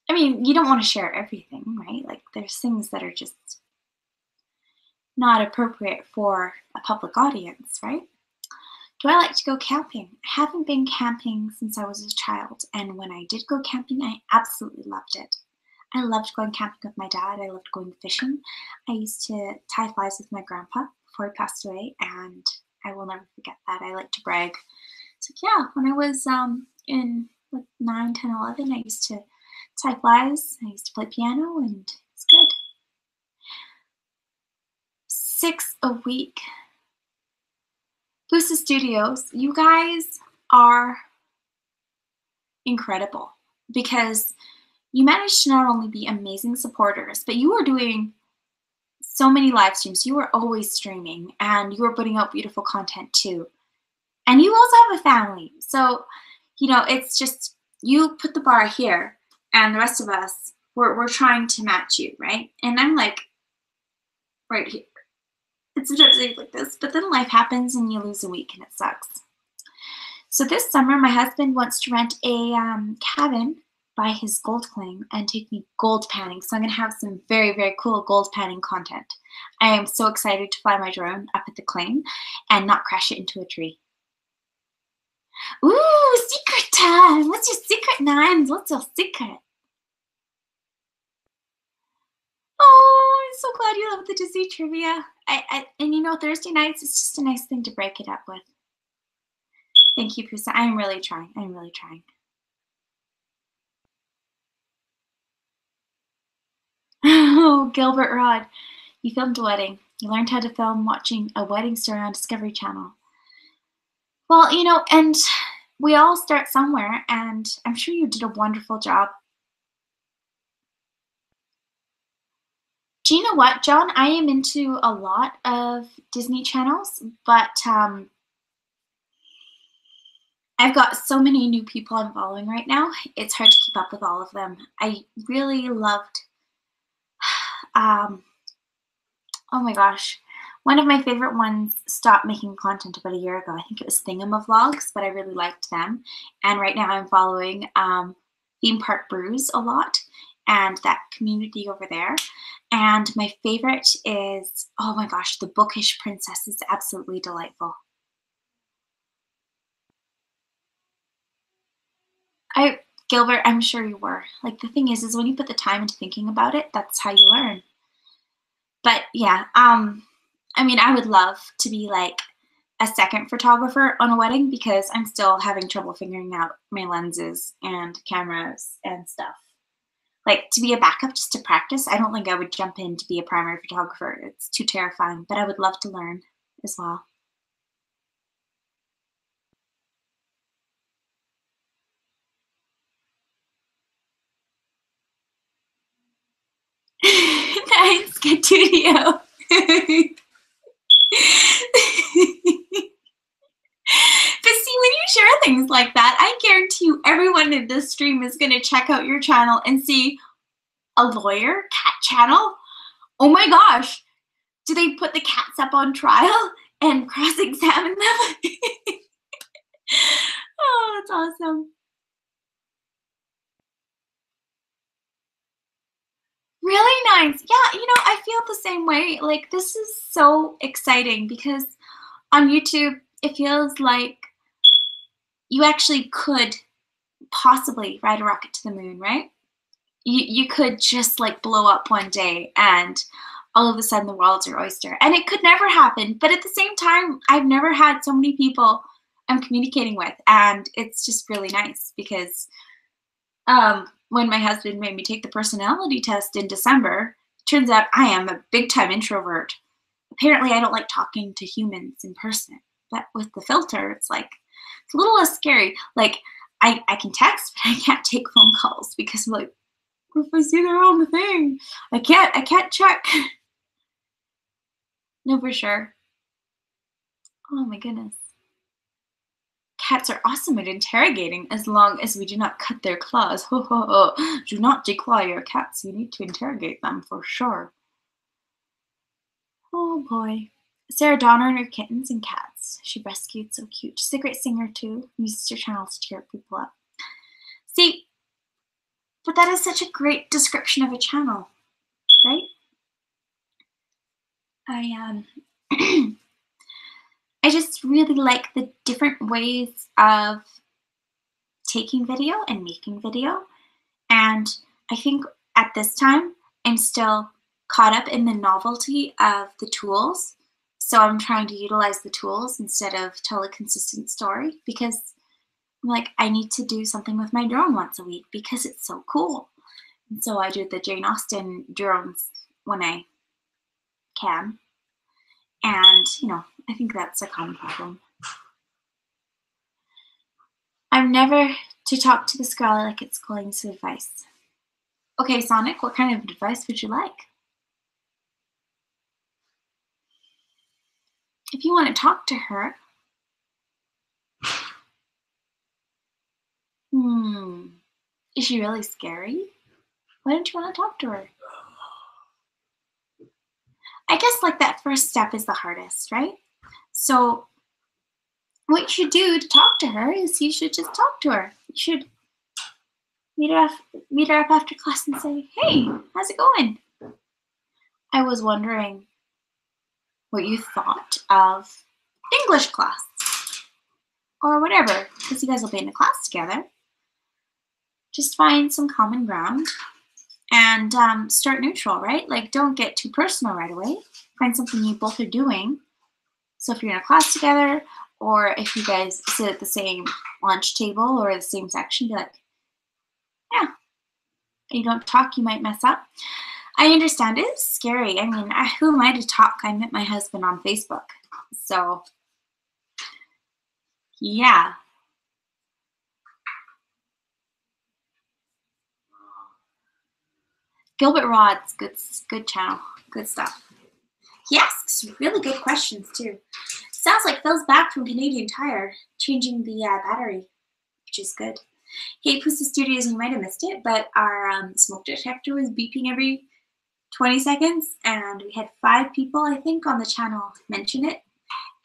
I mean, you don't want to share everything, right? Like there's things that are just not appropriate for a public audience, right? Do I like to go camping? I haven't been camping since I was a child, and when I did go camping, I absolutely loved it. I loved going camping with my dad. I loved going fishing. I used to tie flies with my grandpa before he passed away, and I will never forget that. I like to brag. So yeah, when I was in like 9, 10, 11, I used to tie flies. I used to play piano, and it's good. 6 a week. Posa Studios, you guys are incredible because you managed to not only be amazing supporters, but you are doing so many live streams. You are always streaming and you are putting out beautiful content too. And you also have a family. So, you know, it's just, you put the bar here and the rest of us, we're trying to match you, right? And I'm like, right here. It's sometimes like this, but then life happens and you lose a week and it sucks. So this summer, my husband wants to rent a cabin by his gold claim and take me gold panning. So I'm going to have some very, very cool gold panning content. I am so excited to fly my drone up at the claim and not crash it into a tree. Ooh, secret time! What's your secret, Nines? What's your secret? Oh, I'm so glad you love the Disney trivia. And you know, Thursday nights, it's just a nice thing to break it up with. Thank you, Posa. I am really trying. I'm really trying. Oh, Gilbert Rod, you filmed a wedding. You learned how to film watching a wedding story on Discovery Channel. Well, you know, and we all start somewhere, and I'm sure you did a wonderful job. Do you know what, John? I am into a lot of Disney channels, but I've got so many new people I'm following right now. It's hard to keep up with all of them. I really loved, oh my gosh, one of my favorite ones stopped making content about a year ago. I think it was Thingamavlogs, but I really liked them. And right now I'm following Theme Park Brews a lot and that community over there. And my favorite is, oh my gosh, The Bookish Princess is absolutely delightful. Gilbert, I'm sure you were. Like, the thing is when you put the time into thinking about it, that's how you learn. But yeah, I mean, I would love to be like a second photographer on a wedding because I'm still having trouble figuring out my lenses and cameras and stuff. Like, to be a backup just to practice, I don't think I would jump in to be a primary photographer. It's too terrifying, but I would love to learn as well. Nice, Studio. But see, when you share things like that, I guarantee you everyone in this stream is going to check out your channel and see a lawyer cat channel. Oh my gosh. Do they put the cats up on trial and cross-examine them? Oh, that's awesome. Really nice. Yeah, you know, I feel the same way. Like, this is so exciting because on YouTube, it feels like you actually could possibly ride a rocket to the moon, right? You could just like blow up one day and all of a sudden the world's your oyster. And it could never happen. But at the same time, I've never had so many people I'm communicating with. And it's just really nice because when my husband made me take the personality test in December, it turns out I am a big-time introvert. Apparently, I don't like talking to humans in person. But with the filter, it's like, it's a little less scary. Like, I can text, but I can't take phone calls because I'm like, what if I see they're on the thing? I can't check. No, for sure. Oh my goodness. Cats are awesome at interrogating as long as we do not cut their claws. Ho, ho, ho. Do not declaw your cats. You need to interrogate them for sure. Oh boy. Sarah Donner and her kittens and cats. She rescued so cute. She's a great singer too. Uses her channel to cheer people up. See, but that is such a great description of a channel, right? I just really like the different ways of taking video and making video. And I think at this time, I'm still caught up in the novelty of the tools. So I'm trying to utilize the tools instead of tell a consistent story because I'm like, I need to do something with my drone once a week because it's so cool. And so I do the Jane Austen drones when I can. And, you know, I think that's a common problem. I'm never to talk to this girl I like at school and some advice. Okay, Sonic, what kind of advice would you like? If you want to talk to her, is she really scary? Why don't you want to talk to her? I guess like that first step is the hardest, right? So what you should do to talk to her is you should just talk to her. You should meet her up after class and say, hey, how's it going? I was wondering what you thought of English class or whatever, because you guys will be in a class together. Just find some common ground and start neutral, right? Like, don't get too personal right away. Find something you both are doing. So if you're in a class together, or if you guys sit at the same lunch table or the same section, be like, yeah, you don't talk, you might mess up. I understand it's scary. I mean, who am I to talk? I met my husband on Facebook. So, yeah. Gilbert Rod's good channel, good stuff. He asks really good questions too. Sounds like Phil's back from Canadian Tire, changing the battery. which is good. Hey, Pusa Studios, you might have missed it, but our smoke detector was beeping every 20 seconds, and we had 5 people, I think, on the channel mention it.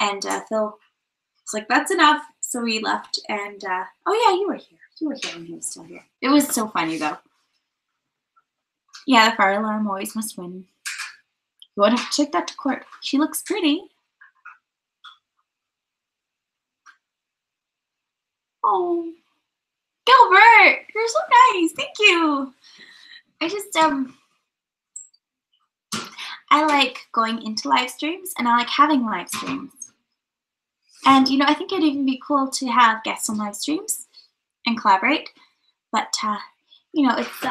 And Phil was like, that's enough. So we left, and oh yeah, you were here. You were here when he was still here. It was so funny, though. Yeah, the fire alarm always must win. You would have to take that to court. She looks pretty. Oh, Gilbert, you're so nice. Thank you. I just I like going into live streams, and I like having live streams. And I think it'd even be cool to have guests on live streams and collaborate. But it's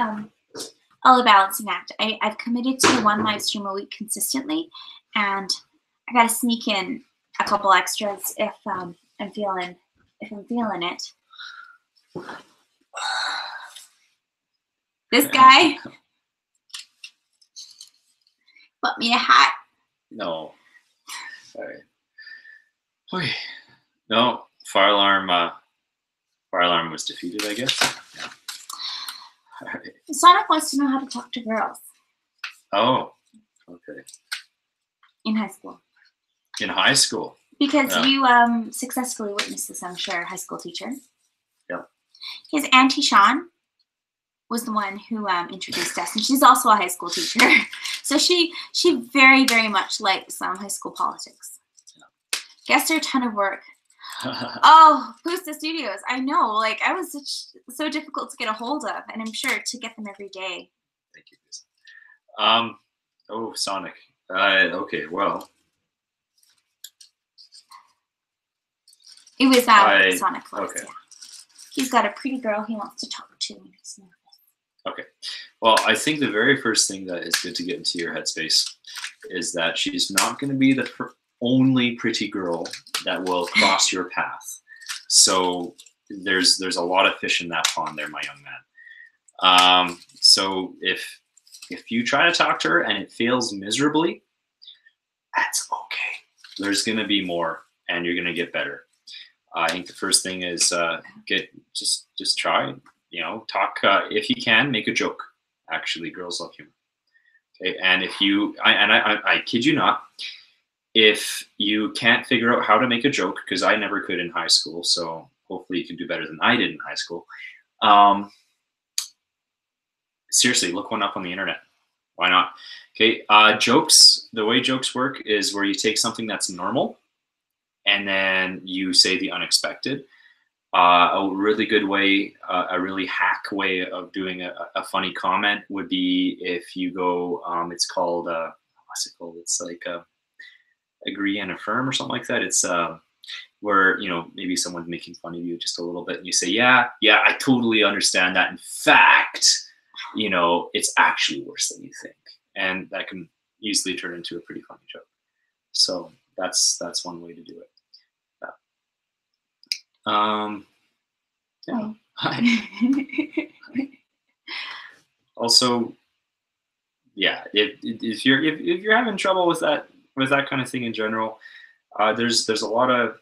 all a balancing act. I've committed to 1 live stream a week consistently, and I gotta sneak in a couple extras if I'm feeling it. This guy bought me a hat. No. Sorry. Okay. No, fire alarm was defeated, I guess. Yeah. All right. Sonic wants to know how to talk to girls Oh, okay. in high school. In high school. Because Yeah. you successfully witnessed this, I'm sure, high school teacher. Yeah. His Auntie Sean was the one who introduced us, and she's also a high school teacher. So she very, very much likes high school politics. Yeah. Guess they're a ton of work. Oh, Pusa Studios. I know. Like, I was so difficult to get a hold of, and I'm sure to get them every day. Thank you. Oh, Sonic. Okay, well. It was Sonic Close, okay. yeah. He's got a pretty girl he wants to talk to, and he's nervous. Okay. Well, I think the very first thing that is good to get into your headspace is that she's not going to be the only pretty girl that will cross your path. So there's a lot of fish in that pond there, my young man. So if you try to talk to her and it fails miserably, that's okay. There's going to be more, and you're going to get better. I think the first thing is just try. Talk if you can. Make a joke. Actually, girls love humor. Okay, and if I kid you not, if you can't figure out how to make a joke, because I never could in high school, so hopefully you can do better than I did in high school. Seriously, look one up on the internet. Why not? Okay, jokes. The way jokes work is where you take something that's normal, and then you say the unexpected. A really good way, a really hack way of doing a funny comment would be if you go, it's called, what's it called? It's like agree and affirm or something like that. It's where, maybe someone's making fun of you just a little bit, and you say, yeah, I totally understand that. In fact, it's actually worse than you think. And that can easily turn into a pretty funny joke. So that's one way to do it. Yeah. Also, yeah, if you're having trouble with that kind of thing in general, there's a lot of,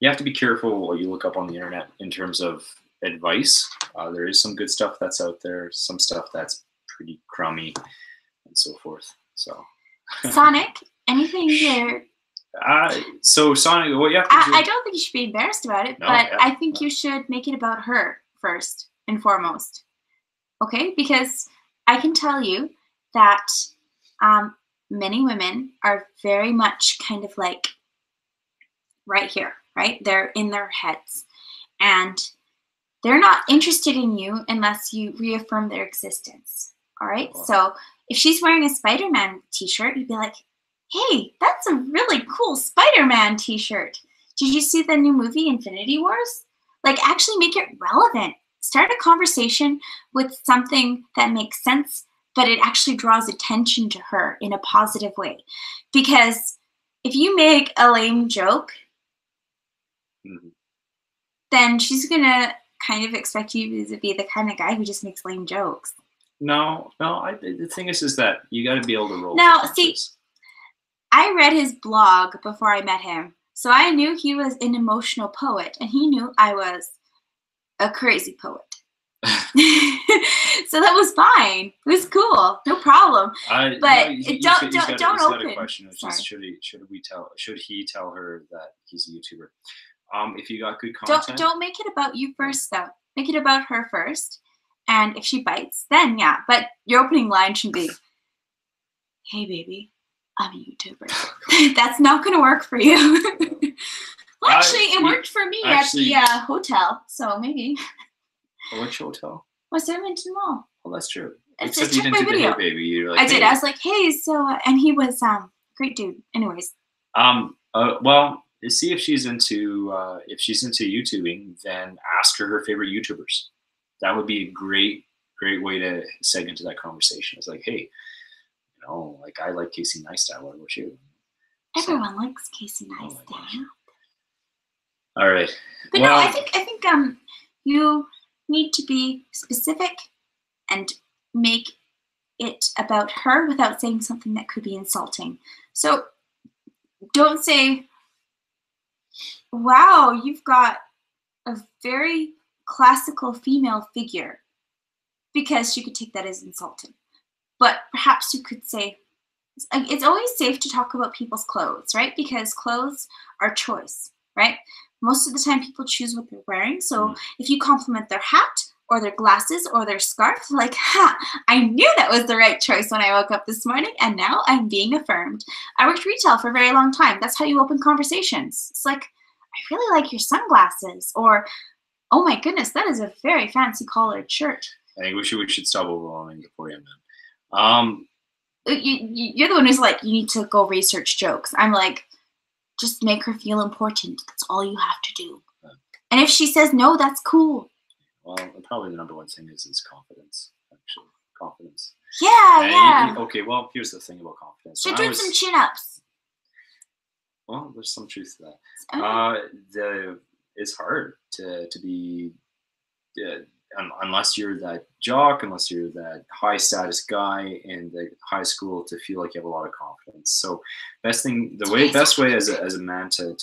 you have to be careful what you look up on the internet in terms of advice. There is some good stuff that's out there, some stuff that's pretty crummy, and so forth. So Sonic, anything here? So Sonic, what you have to do. I don't think you should be embarrassed about it, No, but yeah, I think you should make it about her first and foremost. Okay? Because I can tell you that many women are very much kind of like right here, right? They're in their heads. And they're not interested in you unless you reaffirm their existence. All right? Wow. So if she's wearing a Spider-Man t-shirt, you'd be like, hey, that's a really cool Spider-Man t-shirt. Did you see the new movie Infinity Wars? Like, actually make it relevant. Start a conversation with something that makes sense, but it actually draws attention to her in a positive way. Because if you make a lame joke, then she's going to kind of expect you to be the kind of guy who just makes lame jokes. No. The thing is that you got to be able to roll. Now, with see, punches. I read his blog before I met him, so I knew he was an emotional poet, and he knew I was a crazy poet. So that was fine. It was cool. No problem. But don't open. A question. It's just, should he tell her that he's a YouTuber? If you got good content, don't make it about you first though. Make it about her first. And if she bites, then yeah. But your opening line should be, "Hey baby, I'm a YouTuber." That's not gonna work for you. Well, actually, it worked for me at the hotel, so maybe. Which hotel? West Edmonton Mall. Well, that's true. Except you check didn't my do video. the Hey Baby. You're like, I did. I was like, "Hey," so and he was great dude. Anyways. Well, see if she's into YouTubing, then ask her favorite YouTubers. That would be a great way to seg into that conversation. It's like, hey, like I like Casey Neistat. What about you? Everyone likes Casey Neistat. All right. But no, I think you need to be specific and make it about her without saying something that could be insulting. So don't say, "Wow, you've got a very classical female figure," because she could take that as insulting. But perhaps you could say, it's always safe to talk about people's clothes, right? Because clothes are choice, right? Most of the time people choose what they're wearing. So if you compliment their hat or their glasses or their scarf, like, I knew that was the right choice when I woke up this morning, and now I'm being affirmed. I worked retail for a very long time. That's how you open conversations. It's like, "I really like your sunglasses," or, "Oh my goodness, that is a very fancy collared shirt." I think we should stop overwhelming before you, man. You're the one who's like, "You need to go research jokes." I'm like, just make her feel important. That's all you have to do. Yeah. And if she says no, that's cool. Well, probably the number one thing is confidence. Actually, confidence. Yeah. Okay. Well, here's the thing about confidence. Should do some chin-ups. Well, there's some truth to that. It's hard to be, unless you're that jock, unless you're that high status guy in the high school, to feel like you have a lot of confidence. So, best way as a man to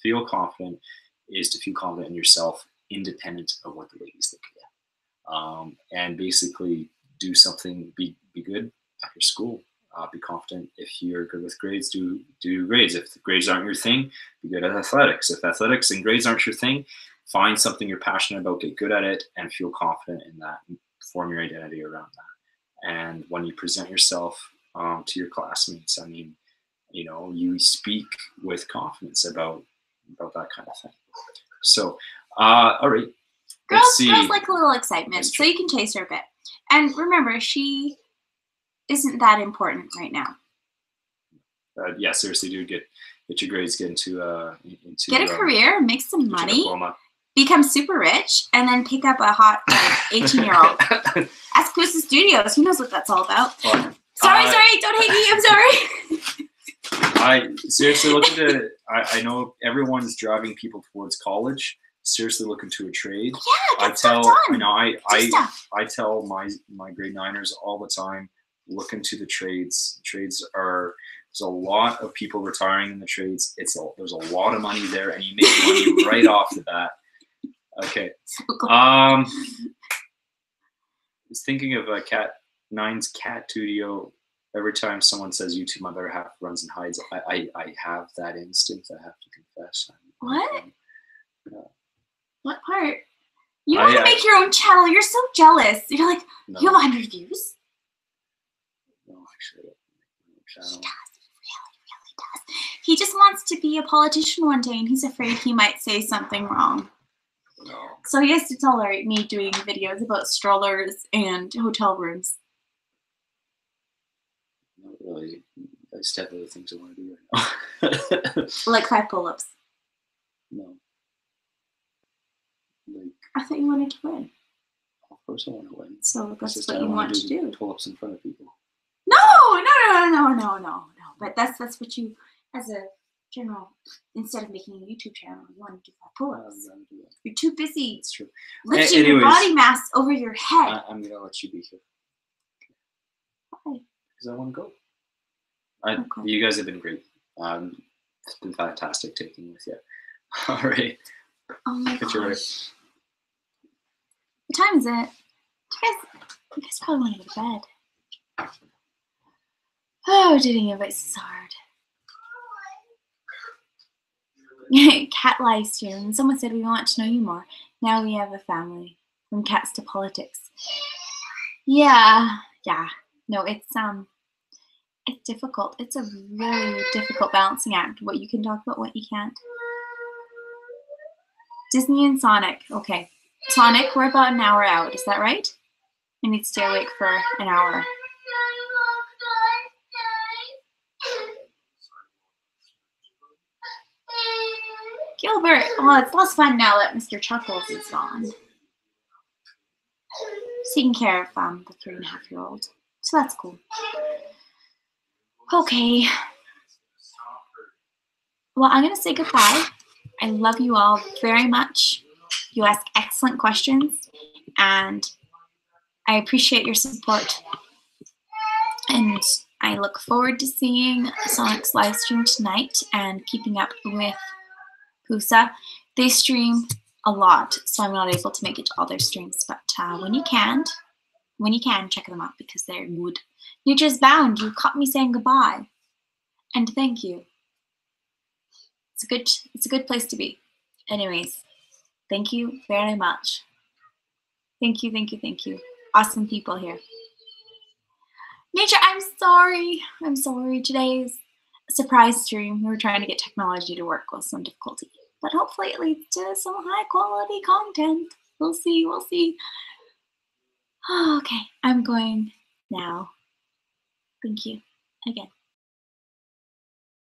feel confident is to feel confident in yourself, independent of what the ladies think of you. And basically do something, be good after school. Be confident. If you're good with grades, do grades. If the grades aren't your thing, be good at athletics. If athletics and grades aren't your thing, find something you're passionate about, get good at it, and feel confident in that. Form your identity around that. And when you present yourself to your classmates, I mean, you speak with confidence about that kind of thing. So, all right. Girls like a little excitement, so you can chase her a bit. And remember, she isn't that important right now. Yeah, seriously, dude, get your grades, get into get a career, make some money, become super rich, and then pick up a hot 18-year-old. Ask Pusa Studios. He knows what that's all about. Sorry, don't hate me. I'm sorry. I seriously looking to. I know everyone's driving people towards college. Seriously looking to a trade. Yeah, get stuff done. I tell my grade 9ers all the time, look into the trades. Trades are, there's a lot of people retiring in the trades. There's a lot of money there, and you make money right off the bat. Okay. I was thinking of Cat 9's Cat Studio. Every time someone says YouTube, my better half runs and hides. I have that instinct. I have to confess. What? What part? You want to make your own channel. You're so jealous. You're like, no. You have 100 views? No, actually, he does. He really does. He just wants to be a politician one day, and he's afraid he might say something wrong. No. So he has to tolerate me doing videos about strollers and hotel rooms. Not really. I just have other things I want to do right now. Like 5 pull-ups. No. I thought you wanted to win. Of course I want to win. So that's what you want to do. Pull-ups in front of people. No. But that's what you, as a general, instead of making a YouTube channel, you want to do 5 pull-ups. You're too busy. It's true. Lifting your body mass over your head. I'm gonna let you be here. Why? Because I want to go. Okay. You guys have been great. It's been fantastic taking with you. All right. Oh my gosh. What time is it? You guys probably want to go to bed. Oh, dating advice is hard. Cat live stream. Someone said we want to know you more. Now we have a family. From cats to politics. Yeah. No, it's difficult. It's a really difficult balancing act. What you can talk about, what you can't. Disney and Sonic. Okay. Sonic, we're about an hour out. Is that right? I need to stay awake for an hour. Gilbert! Well, it's less fun now that Mr. Chuckles is gone. He's taking care of the 3.5-year-old. So that's cool. Okay. Well, I'm going to say goodbye. I love you all very much. You ask excellent questions, and I appreciate your support. And I look forward to seeing Sonic's live stream tonight and keeping up with Pusa. They stream a lot, so I'm not able to make it to all their streams. But when you can, check them out because they're good. Nature's Bound, you caught me saying goodbye, and thank you. It's a good place to be. Anyways, thank you very much. Thank you. Awesome people here. Nature, I'm sorry. Today's a surprise stream. We were trying to get technology to work with some difficulty, but hopefully it leads to some high quality content. We'll see. Okay, I'm going now. Thank you again.